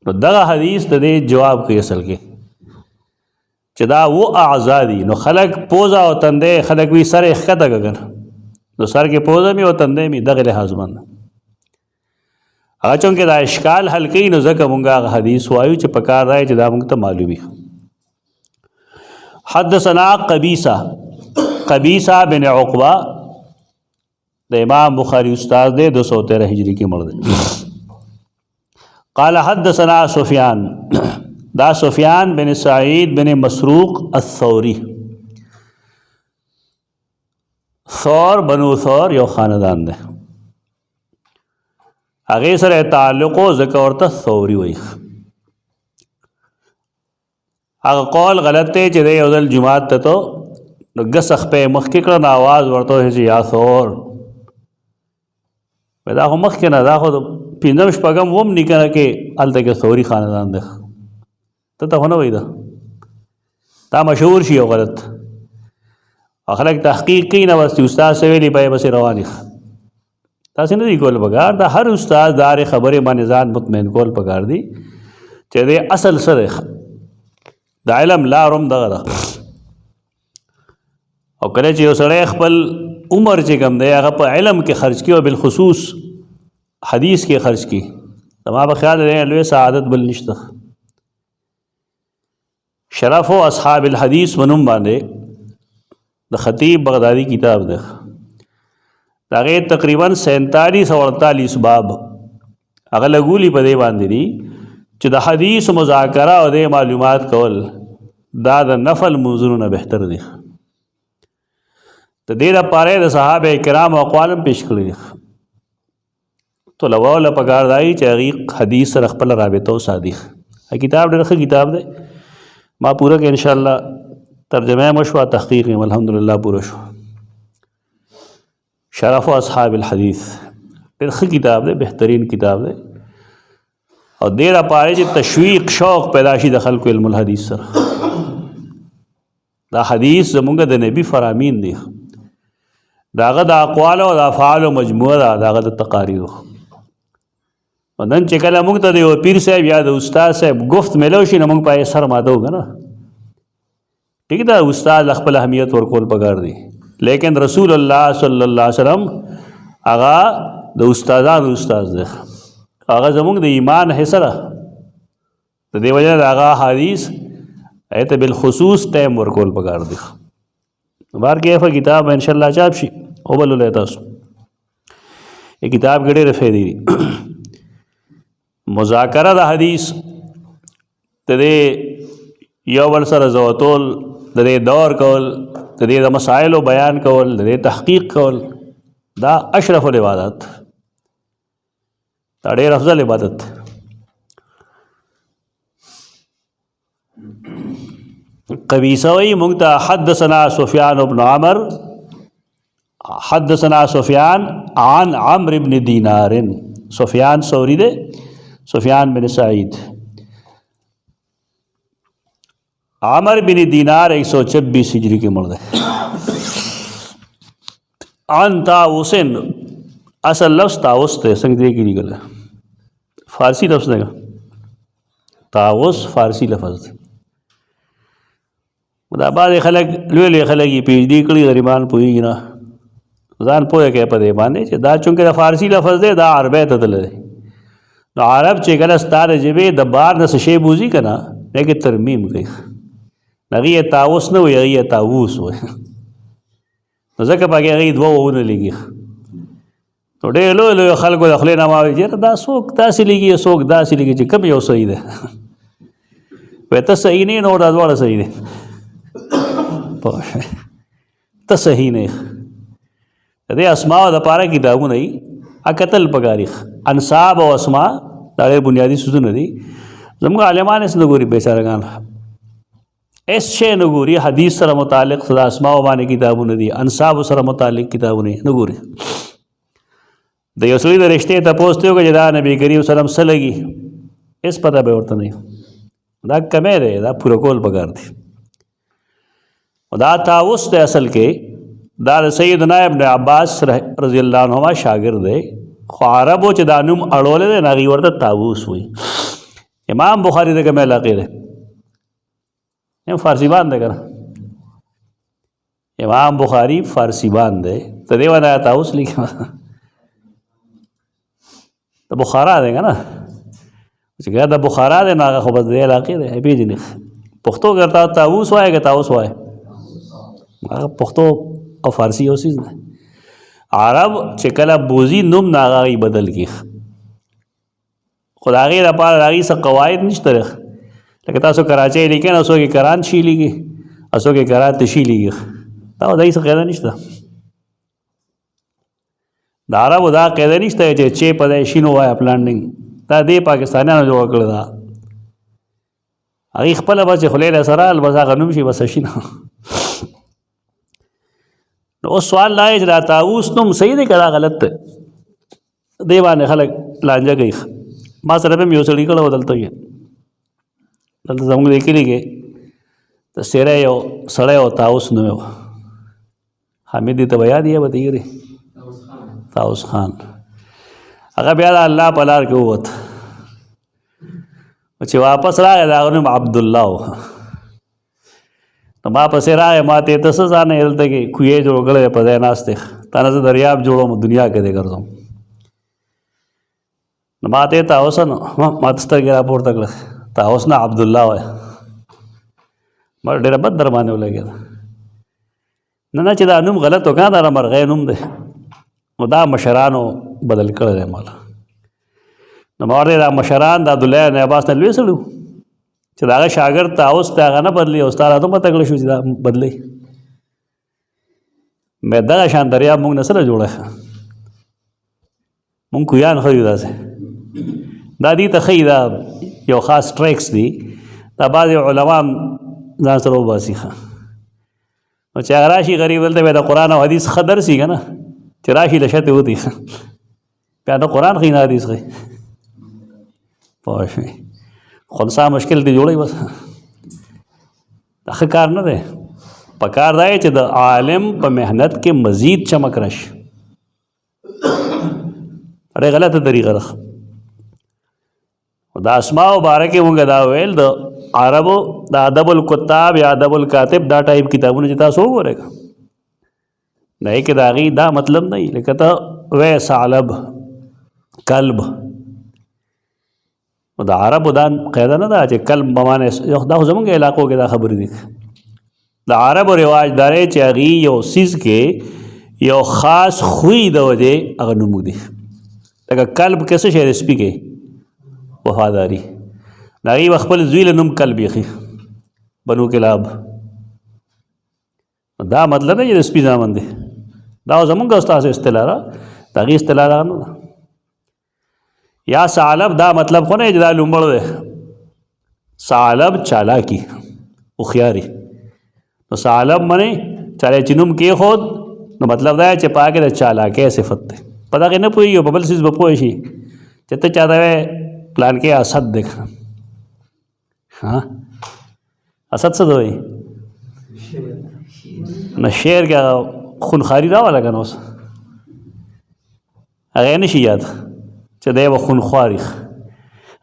نو دغه حدیث د دې جواب کوي اصل کې چې دا و اعضا دي. نو خلک پوزه او تندی خلک وي سر یې ښکته کړه، نو سر کې پوزه مې او تندی مې دغه لحاظ باندې هغه چونکې دا اشکال حل کوي، نو ځکه مونږ هغه حدیث وایو چې په کار راځي چې دا مونږ ته معلومي. حدثنا قبیصہ بن عقبہ د امام بخاری استاد دے 213 ہجری کی مړ دی. قال حدثنا سفیان، دا سفیان بن سعید بن مسروق الثوری، ثور بنو ثور یو خاندان دی، هغې سره تعلق و ځکه ورته ثوري وایي. هغه قول غلط دی چې دی یو ځل جماعت ته تو نو ګس خپې مخکې کړه، نو آواز ورته وایي چې یا ثور، دا خو مخکې نه، دا خو پنځم شپږم اووم نه کنه کې هلته کې ثوري خاندان دی، ته خو نه وایي دا مشهور شي او غلط خلک تحقیق کوي نه بس استاد څه ویلي پای بسې رواني. تاسې نه دي کول پکار، دا هر استاد د هرې خبرې باندې ځان مطمئن کول پکار دي چې د اصل سره د علم لار هم دغه ده. او کله چې یو سړی خپل عمر چې کوم دی هغه په علم کې خرج کړي او بالخصوص حدیث کې خرج کړي، زما په خیال دی لوی سعادت بل نشته. شرف و اصحاب الحدیث ونوم باندې د خطیب بغدادي کتاب دی، د هغې تقریبا 47 او 48 باب هغه لګولي په دې باندې دي چې د حدیث مذاکره او د معلومات کول دا د نفل منظورو نه بهتر دی. د دې لپاره د صحابه کرام اقوال هم پیش کړي، طلباو له پکار دی چې هغې حدیث سره خپله رابطه وساتي. کتاب ډېر ښه کتاب دی، ما پوره کې انشاءالله ترجمه یې وشوه، تحقیق یې الحمدلله پوره شو. شرف و اصحاب الحدیث ډېر ښه کتاب دی، بهترین کتاب دی، او دې لپاره چې تشویق شوق پیدا شي د خلکو علم الحدیث سره. دا حدیث زمونږ د نبي فرامین دی، د هغه د اقوالو او د افعالو مجموعه ده، د هغه د تقاریرو. نن چې کله موږ ته د یو پیر صاحب یا د استاد صاحب گفت ملو شي نو موږ پای سر ماتو کنه، ٹھیک ده، استاد خپل اهمیت ورکول پکار دی، لیکن رسول الله صلی الله علیه وسلم هغه د استادانو استاد دی، هغه زموږ د ایمان حصه ده. د دې وجه نه د هغه حدیث ایت بالخصوص ټایم ورکول پکار دی. بار کې ښه کتاب انشاءالله چاپ شي او بلولئ تاسو. یہ کتاب کې ډېرې فایدې دي. مذاکره د حدیث د دې یو بل سره زوتول، د دې دور کول، د دې د مسایلو بیان کول، د دې تحقیق کول، دا اشرف العبادات، دا ډېر افضل عبادت. قبیصہ وی موږ ته حدثنا سفیان بن عمر، حدثنا سفیان عن عمرو بن دینار، سفیان ثوری دے، سفیان بن سعید. عمر بن دینار 126 ہجری کے مړ دی. عن طاووس، اصل لفظ طاووس ته څنګه دی کې لګل، فارسی لفظ دی، طاووس فارسی لفظ دی. دا بعضې خلک لوی لوی خلک یې پی ایچ ډي کړي، غریبان پوهېږي نه، ځان پوهه کوي په دې باندې چې دا چونکې د فارسي لفظ دی دا عربی ته تللی دی. نو عرب چې کله ستا د ژبې د بار نه څه شی بوځي که نه دی کې ترمیم کوي، هغې یې طاووس نه وایي، هغې یې طاووس وایي، نو ځکه پکې هغې دوه وونه لګي. نو ډېر لوی لوی خلکو د خولې نه ما وایي چېرته دا څوک داسې لګي څوک داسې لګي چې کوم یو صحیح دی، وایي ته صحیح نه یې نو دا دواړه صحیح دی، ته صحیح نه یې. د دې اسماء دپاره کتابونه دي، کتل پکاري، انصاب او اسماء دا ډېر بنیادي څیزونه دي. زموږ عالمان یې څه نه ګوري بیچارهګان، اس شی نه ګوري حدیث سره متعلق د اسماء باندې کتابونه دي انصاب سره متعلق کتابونه نه ګوري د یو سړي د رشتې تپوس ته وکړي چې دا نبی کریم صلی الله علیه وسلم څه لګي اس پته به ورته نه دا کمې دی دا پوره کول پکار دی دا طاووس دی اصل کې دا د سیدنا ابن عباس رضی الله عنهما شاګرد دی خو عربو چې دا نوم اړولی دی نو هغوی ورته طاووس وایي امام بخاري د کومې علاقې دی فارسی بان دی که نه امام بخاري فارسی بان دی ته دې وجه طاووس لیکي د بخارا دی که نه چې که د بخارا دی نو هغه خو بس د دې علاقې دی پېژني پښتو کې ورته طاووس وایي که طاووس وایي هغه پښتو او فارسی یو څیز دی عرب چې کله بوزي نوم نه هغه بدل کړي خو د هغې لپاره د هغې څه قواعد نشته لکه تاسو کراچۍ لیکئ نو څوک یې کرانشي لیکي او څوک یې کراتشي لیکي دا د هغې څه قاعده نشته د عربو دا قاعده نشته چې چې په دی شین ووایه پلانډینګ دا دې پاکستانیانو جوړه کړې ده هغې خپله بس چې خولې له سره بس هغه نوم شي بس شي نه نو اوس سوال دا دی چې دا طاووس نوم صحیح دی که دا غلط دی دې باندې خلک لانجه کوي ما سره به مې یو سړي کړی و دلته کې دلته زموږ دې کلي کې د سیری یو سړی و طاووس نوم و حامد دې ته به یاد یې به تېرې طاووس خان هغه بیا د الله په لار کې ووت چې واپس راغی د هغه نوم عبدالله و نو ما پسې راغی ما ته ته څه ځان یې دلته کې کویې جوړ کړی دی په ځای ناست دی تا نه زه دریاب جوړوم دنیا کې دی ګرځم نو ما ته طاووس نو ما ته سترګې راپورته کړه طاووس نه عبدالله وایه ما ډېره بد در باندې ولګېده نه چې دا نوم غلط و که دا مرغی نوم دی نو دا مشرانو بدل کړی دی ماله نو ما ورته دا مشران د عبدالله ابن عباس نه لوی سړي چې د هغه شاګرد طاووس ته هغه نه بدلي او ستا راته پته کړی شو چې دا بدلوي مې دغه شان دریاب موږ نه سره جوړه موږ کویان ښه یو داسې دا دې ته ښایي دا یو خاص ټریکس دي دا بعضې علما ځان سره وباسي ښه نو چې هغه راشي غریب دلته بیا د قرآن او حدیث ښه درسي که نه چې راشي له شتې وتي بیا د قرآن ښایي نه حدیث ښایي پوه شوې خنسا مشکل دی جوړی بس دا ښه کار نه دی په کار دا چې د عالم په محنت کې مزید چمک راشي ډېره غلطه طریقه ده د اسماء باره کې مونږ دا ویل د عربو د ادب الکتاب یا ادب الکاتب دا ټایپ کتابونه چې تاسو وګورئ نه یې کې د هغې دا مطلب نه وي لکه ته وی ثعلب کلب د عربو دا قاعده نه ده چې کلب به معنی دا خو زموږ علاقو کې دا خبرې دي د عربو رواج دا دی چې هغې یو څیز کې یو خاص خوی د وجې هغه نوم ږدي لکه کلب کې څه شی دی سپي کې وفاداري د هغې به خپل زوی له نوم کلب ایښي بنو کلاب دا مطلب نه چې د سپي زامن دی دا زموږ ستاسو اصطلاح ده د هغې اصطلاح دغه نه ده یا ثعلب دا مطلب خو نه چې دا لومړ دی ثعلب چالاکي هوښیاري نو ثعلب منې چاله چې نوم کېښود نو مطلب دا چې په هغې د چالاکۍ صفت دی په دغې نه پوهېږي په بل څیز به پوه شي چې ته چا ته وایې پلان کې اسد دی اسد څه ته وایي نو شعر کې هغه خونخواري راوله که نه اوس هغې نه شي یاد چې دی به خونخواري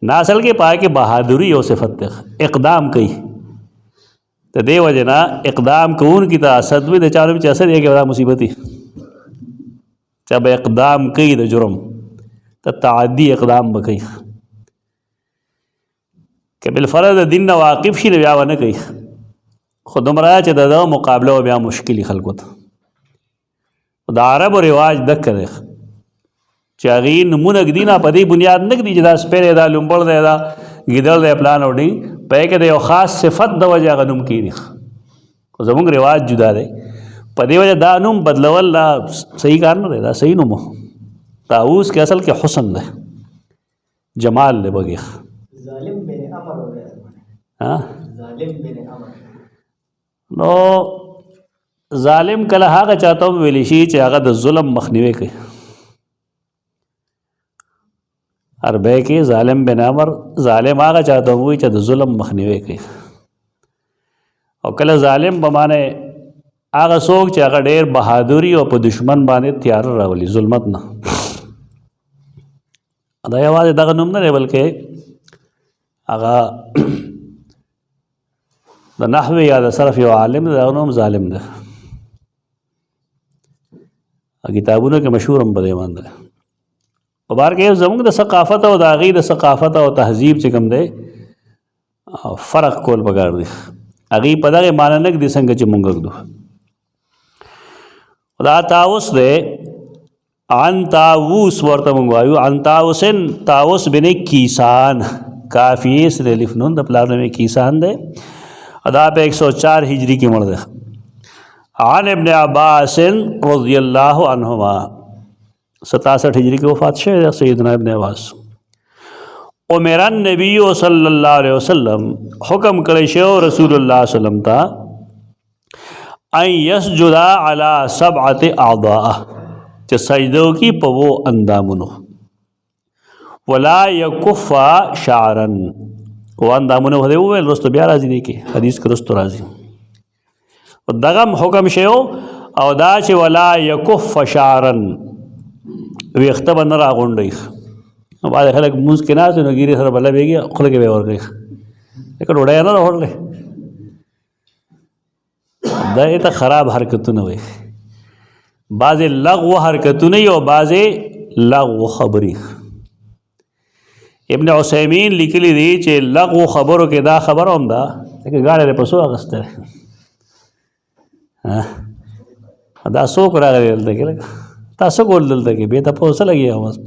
نه اصل کې په هغې کې بهادري یو صفت دی اقدام کوي د دې وجې نه اقدام کوونکي ته اسد وي د چا نوم چې اسد یې کې دا مصیبت وي چا به اقدام کوي د جرم ته تعدي اقدام به کوي که بالفرض د دین نه واقف شي نو بیا به نه کوي خو دومره چې د ده مقابله به بیا مشکلي خلکو ته د عربو رواج دکه دی چې هغې نومونه ږدي نه په دې بنیاد نه ږدي چې دا سپی دی دا لومبړ دی دا ګیدړ دی پلان او ډینګ په هغې کې د یو خاص صفت د وجې هغه نوم کېږي خو زموږ رواج جدا دی په دې وجه دا نوم بدلول دا صحیح کار نه دی دا صحیح نوم طاووس کې اصل کې حسن دی جمال دی بګې نو ظالم کله هغه چاته ویلی شي چې هغه د ظلم مخنیوي کوي. عربی کې ظالم بن امر ظالم هغه چاته وایي چې د ظلم مخنیوي کوي. او کله ظالم به معنی هغه څوک چې هغه ډېر بهادري او په دشمن باندې تیار راولي ظلمت نه. دا یوازې دغه نوم نه دی بلکې هغه د نحو یا د صرف یو عالم دی، دغه نوم ظالم دی. کتابونو کې مشهور هم په دې باندې په بار کې زموږ د ثقافت او د هغې د ثقافت او تهذیب چې کوم دی فرق کول پکار دی. هغې په دغې معنی نه ږدي څنګه چې مونږ ږدو. دا طاووس دی، عن طاووس ورته مونږ وایو، عن طاووسن، طاووس بن کیسان، کافیې سره الف نون د پلار نوم کیسان دی. دا په 104 هجری کې مړ دی. عن ابن عباس رضی اللہ عنہما 67 هجری کې وفات شوی دی سیدنا ابن عباس. عمر النبی صلی اللہ علیہ وسلم حکم کړی شو رسول الله صلی الله علیه وسلم ته ان یسجد علی 7 اعضاء چې سجدو کی په وو اندامونو، ولا یکف شعرا و اندامونو هدی ویل رستو بیا راځي دی کې حدیث کې رستو راځي. دغم حکم شو او دا چې ولا یکف شعرا ویخته به نه راغونډي. بعض خلک مونځ کې ناست نو ګیرې سره بله بیږي خوله کې به یې ورکوي لکه ډوډۍ نه راوړلی. دا یې ته خراب حرکتونه وایي، بعضې لغو حرکتونه او بعضې لغو خبرې. ابن عثیمین لیکلی دی چې لغو خبرو کې دا خبره هم ده لکه ګاډی د پسو اخیستی دا څوک راغلی دلته کې لکه تا څه کول دلته کې بې تپوس څه لګي اوس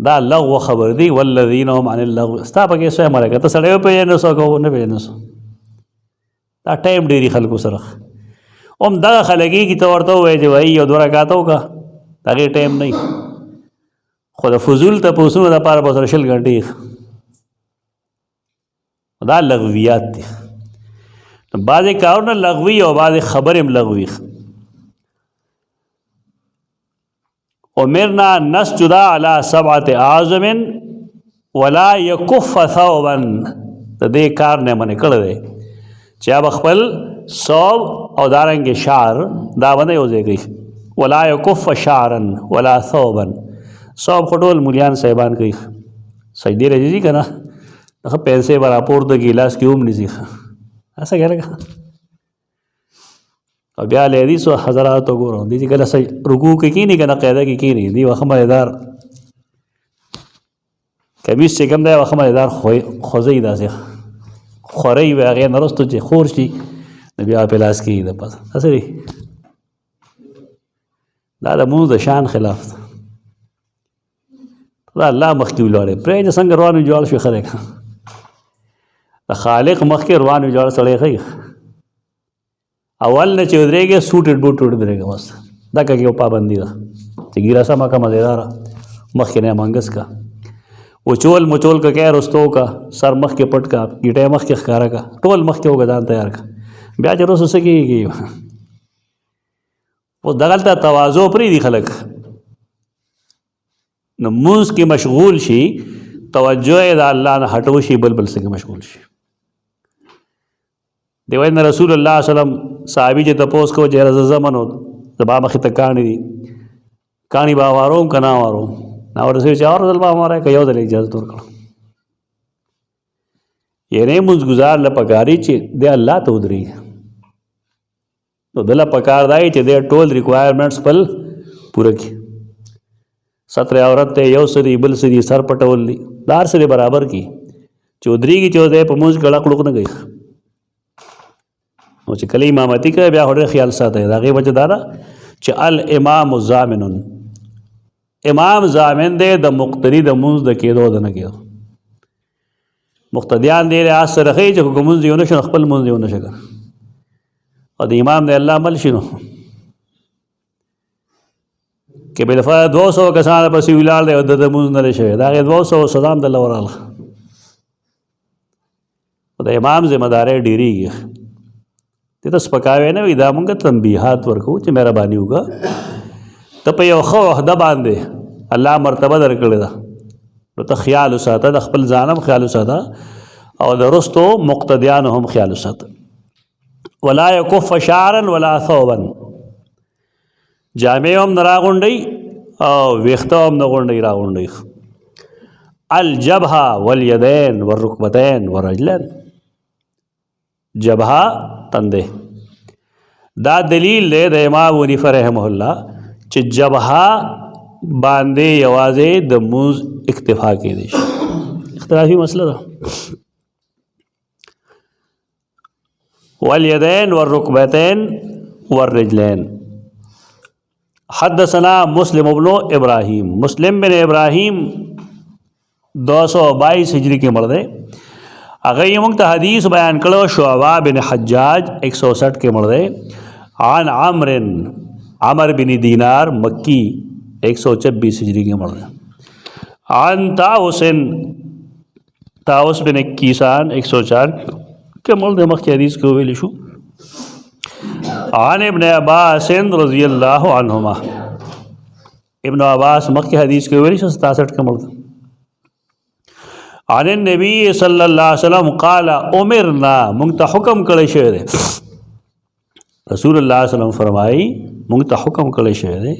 دا لغو خبر دی. والذین هم عن اللغو ستا پکې څه مرکه ته سړی وپېژنې څوک نه پېژنې دا ټایم ډېري خلکو سره هم دغه خلک یې ته ورته ووایې چې وایي یو 2 رکعته وکړه د هغې ټایم نه خو د فضول تپوسونو دپاره به سره 20 غنټې دا لغویات دي. بعضې کارونه لغوي او بعضې خبرې هم لغوي. امرنا نسجد على 7 اعظم ولا يكف ثوبا. د دې کار نه منې کړی دی چې اب خپل ثوب او دارنګې شعر دا باندې یو ځای کوي. ولا يكف شعرا ولا ثوبا. ثوب خو ټول مولیان صاحبان کوي سجدې راځي که نه دغه پیسې به راپورته کړي لاس کې هم نیسي هسه کې لګه او بیا له حدیثو حضرات وګورو دي چې کله رکوع کې کینی کنه قاعده کې کینی دی وخت مزیدار کمیس چې کوم دی وخت مزیدار خوځي داسې خوري وي هغې نه وروسته چې خور شي نو بیا په لاس کې د پاسه هسې دی. دا د مونځ د شان خلاف ده. دا الله مخکې ولاړې پرېږده څنګه روان وجوړ شوي ښه دی د خالق مخکې روان وجوړ سړی ښه اول نه چې ودرېږې سوټډ بوټ ودرېږه بس دا که یو پابندي ده چې ګیره سمه که مزېداره مخکې نه منګس کا وچول مچول که کې رستو کا سر مخکې پټ کا ګیټه مخکې ښکاره کا ټول مخکې وکړه ځان تیار کا بیا چې رسو څه کېږي اوس دغلته تواضع پرېږدي خلک نو مونځ کې مشغول شي توجه یې د الله نه هټو شي بل څه کې مشغول شي. دی وایي نه رسول الله وسلم صحابي چې تپوس کوو چې یاره زه ځمه نو زما مخې ته کاڼي دي کاڼي به واروم که نه واروم ناورسوي چې اور ځل به واره که یو ځل اجازت ورکړم یعنې مونځګزار له پکاري چې دی الله ته ودرېږي نو دله پکار دی چې دی ټول ریکوایرمنټس خپل پوره کړي. ستر عورت ته یو سری بل سری سر پټول دي دا هر سری برابر کړي چې ودرېږي چې دی په مونځ کې ړق ړوق نه کوي نو چې کله امامتي کوي بیا خو ډېر خیال ساتئ د هغې وجه دا ده چې الامام ضامن امام ضامن دی د مقتدي د مونځ د کېدو د نه کېدو. مقتدیان دې لحاظ سره ښیي چې که مونځ یې ونه شي نو خپل مونځ یې ونه شي که او د امام د الله عمل شي نو که بالفرض 200 کسانو پسې ولاړ دی او د مونځ نه دی شوی د هغې 200 سزا هم دله ورغله د امام ذمه دارۍ ډېرېږي ته سپکاوی نه وي، دا مونږ تنبیحات ورکو چې مهرباني وکړه ته په یو ښه عہده باندې الله مرتبه درکړې ده، نو ته خیال وساته، د خپل ځان هم خیال وساته او د رستو مقتدیانو هم خیال وساته. ولا یکف شعرا ولا ثوبا، جامې هم نه راغونډئ او ویښته هم نه غونډئ راغونډئ. الجبهه والیدین والرکبتین والرجلین، جبهه تندې، دا دلیل دی د امام حنیفه رحمه الله چې جبهه باندې یوازې د مونځ اکتفا کېدی شي. اختلافي مسله ده. والیدین والرکبتین والرجلین. حدثنا مسلم بن ابراہیم، مسلم بن ابراہیم 222 ہجری کے مړ دی. هغه یې موږ ته حدیث بیان کړو شعبہ بن حجاج 160 کے مړ دی. عن عمر بن دینار مکی 126 ہجری کے مړ دی. عن طاووس بن کیسان 104 کے مړ دی. مخکې حدیث کې ویل شو. عن ابن عباس رضی اللہ عنہما، ابن عباس مخکې حدیث کې ویل شو 67 کے مړ دی. عن النبی صلی اللہ علیہ وسلم قال امرنا، مونږ ته حکم کړی شوی دی، رسول الله صلی الله علیه وسلم فرمایي مونږ ته حکم کړی شوی دی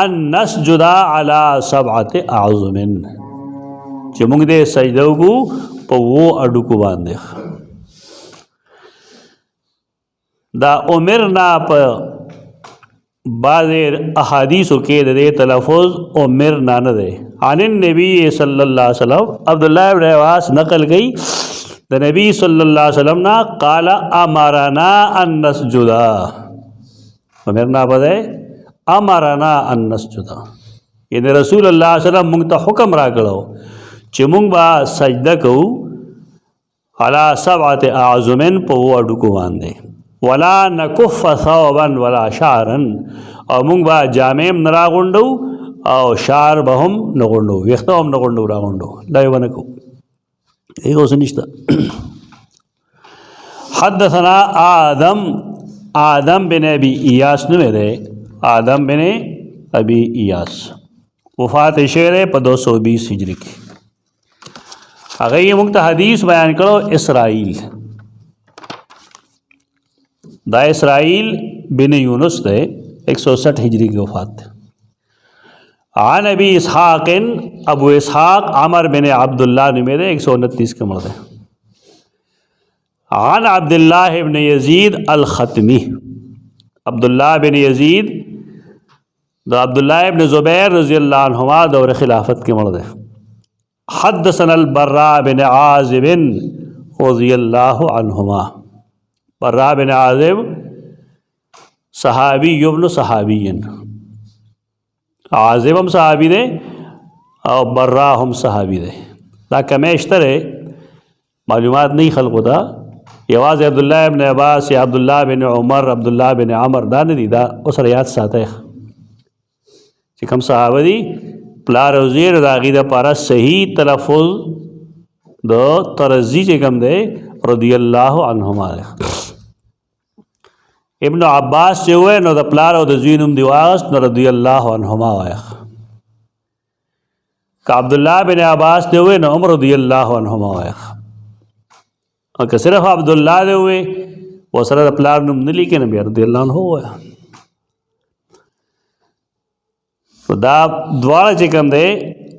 ان نسجد علی 7 اعظم، چې مونږ دې سجده وکړو په 2 اډوکو باندې. دا امرنا په بعض احادیثو کې د دې تلفظ امرنا نه دی. عن النبی صلی اللہ علیہ وسلم، عبداللہ ابن عباس نقل گئی د نبی صلی اللہ علیہ وسلم نا قال امرنا ان نسجد، امرنا بدے امرنا ان نسجد، یعنی رسول اللہ علیہ وسلم مونږ ته حکم راکړو چې مونږ به سجده کوو علی 7 اعظم په 2 اډوکو باندې. ولا نکف ثوبا ولا شعرا، او مونږ به جامې هم نه راغونډو او شعر به هم نه غونډو، ویښته هم نه غونډو راغونډو، دا یې ونه کوو. هیڅ اوس نشته. حدثنا آدم بن ابی ایاس نومې دی، آدم بن ابی ایاس وفات یې شوی دی په 220 ہجری کې. هغه یې موږ ته حدیث بیان کړو اسرائیل، دا اسرائیل بن یونس دی 160 ہجری کی وفات. عن ابی اسحاق، ابو اسحاق عمر بن عبداللہ نومې دی 129 کے مړ دی. عن عبداللہ بن یزید الختمی، عبداللہ بن یزید دا عبداللہ بن زبیر رضی اللہ عنہما دور خلافت کے مړ دی. حدثنا البراء بن عازب رضی اللہ عنہما، براء بن عازب صحابی ابن صحابی، عازب هم صحابی دے او براء هم صحابی دے. دا کمیشتر ہے، معلومات نہیں خلقو دا، یواز عبداللہ ابن عباس یا عبداللہ بن عمر عبداللہ بن عمر دا ندی، دا اس ریاض ساتا ہے کہ کم صحابہ دی پلار او زیر دا غید پارا صحیح تلفظ دا ترزی چے کم دے رضی اللہ عنہما دے. ابن عباس سے ہوئے نو دا پلار او دا زینم دیواست نو رضی اللہ عنہما ہوئے. کہ عبداللہ بن عباس دے ہوئے نو عمر رضی اللہ عنہما ہوئے. اور کہ صرف عبداللہ دے ہوئے وہ سر دا پلار نم نلی کے نبی رضی اللہ عنہ ہوئے. دا دوارا چکم دے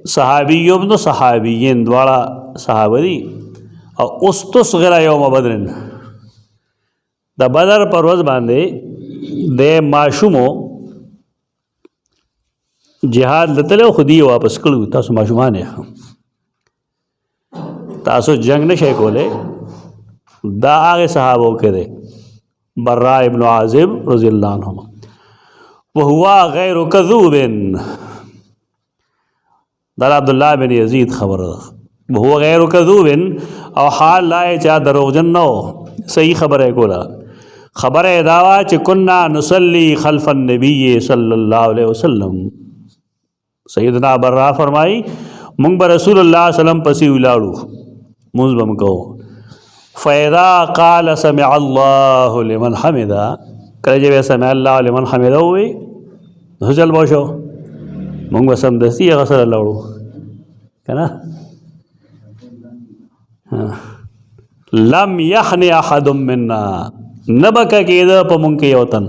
صحابی ابن صحابیین، دوارا صحابہ دی. اور استصغر یوم بدرن، دا بدر پر روز باندے دے معشومو جہاد لتلے خودی واپس کرو، تاسو معشومانے تاسو جنگ نشے کولے. دا آگے صحابوں کے دے براء ابن عازب رضی اللہ عنہما. وہوا غیر کذوب، دا عبداللہ بن یزید خبر دا. وہوا غیر کذوب، او حال لائے چاہ دروغ جنو، صحیح خبر ہے کولا. خبر دعوا چ کننا نصلی خلف النبی صلی اللہ علیہ وسلم. سیدنا براء فرمائی مونږ به رسول اللہ صلی اللہ علیہ وسلم پسی ولاړو، مونږ به مکو. فإذا قال سمع الله لمن حمده کله چې سمع الله لمن حمده وي نو چل به شو موږ به سمدستي هغه سره لاړو که نه لم یحن احد منا نه به کېده په مونږ کې یو تن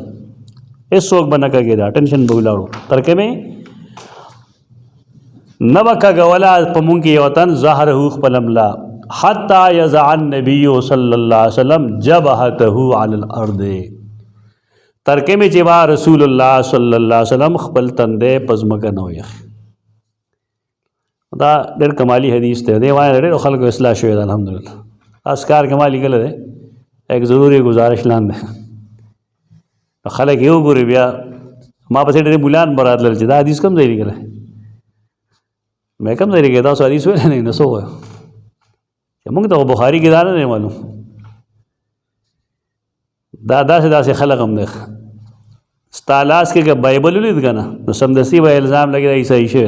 هېڅوک به نه کېده ټینشن به ولاړو ترکه مې نه به کږوله په مونږ کې یو تن ظهره خپل املا حتی یضع النبي صلی الله علیه وسلم جبهته علی الارض ترکه مې چې با رسول الله صلی الله علیه وسلم خپل تندی په ځمکه نه ویښ دا ډېر کمالي حدیث دی دې باندې ډېرو خلکو اصلاح شوې ده الحمدلله اسکار کمالي لیکلی دی ایک ضروري گزارش لاندې خلک یې وګوري بیا ما پسې ډېرې مولان به راتلل چې دا حدیث کوم ځای لیکلی مې کوم ځای لیکلی تاسو حدیث ویلی نه نو څه ووایو چې موږ ته بخاري کې دا نه دی معلوم دا داسې خلک هم دی ستا لاس کې که بایبل ولید که نه نو سمدستي به الزام لګي دا عیسایي شوی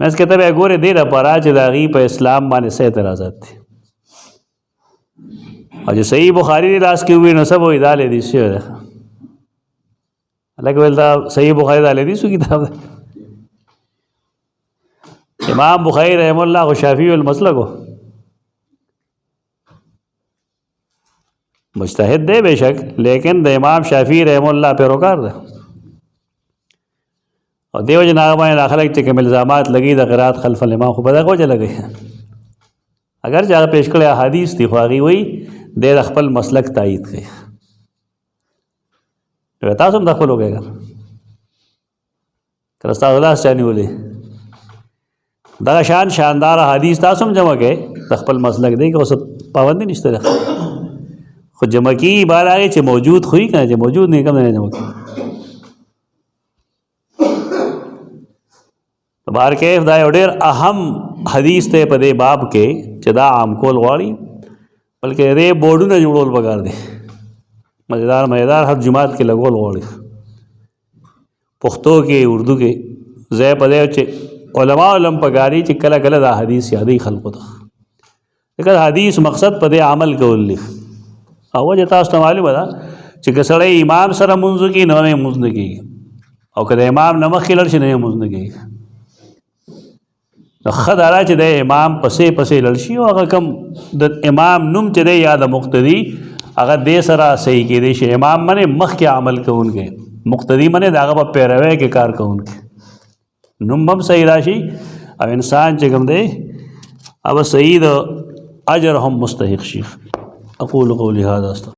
مینس کې ته بیا ګورې دې لپاره چې د هغې په اسلام باندې څه اعتراضات دي او چې صحیح بخاري دې لاس کې ووي نو څه به وایي دا حدیث شوی دی هلکه ویل دا صحیح بخاري دا حدیثو کتاب دی امام بخاری رحم الله خو شافعي المسلک و مجتهد دی بے شک لیکن د امام شافعي رحم الله پیروکار دی او دیو جن هغه باندې خلک چې کوم الزامات لګي د قرات خلف الامام خو په دغه وجه لګي اگر چې هغه پیش کړی احادیث دي خو هغې وایي دی د خپل مسلک تایید کوي تاسو هم د خپل وکړئ که ستاسو لاس چا نیولی دغه شاندار حدیث تاسو هم جمع کړئ د خپل مسلک دی که اوس پابندي نشته ده خو جمع کي بار هغې چې موجود خو که نه چې موجود نه کوم نه جمع کړي بهر کیف دا یو ډېر اهم حدیث دی په دې باب کې چې دا عام کول غواړي بلکې دې بورډونه جوړول پکار دي مزیدار هر جماعت کې لګول غواړي پښتو کې اردو کې ځای په ځای چې علما علم پکاري چې کله کله دا حدیث یادوي خلکو ته ځکه حدیث مقصد په دې عمل کول دي او وجه تاسو ته معلومه ده چې که سړی امام سره لمونځ وکړي نو یې لمونځ نه کېږي او که د امام نه مخکې لاړ شي نو یې لمونځ نه کېږي نو ښه دا ده چې د امام پسې لاړ شي او هغه کوم د امام نوم چې دی یا د مقتدي هغه دې سره صحیح کېدی شي امام منې مخکې عمل کوونکی مقتدي منې د هغه په پیروۍ کې کار کوونکی نوم هم صحیح راشي او انسان چې کوم دی هغه صحیح د اجر هم مستحق شي اقول قولي هذا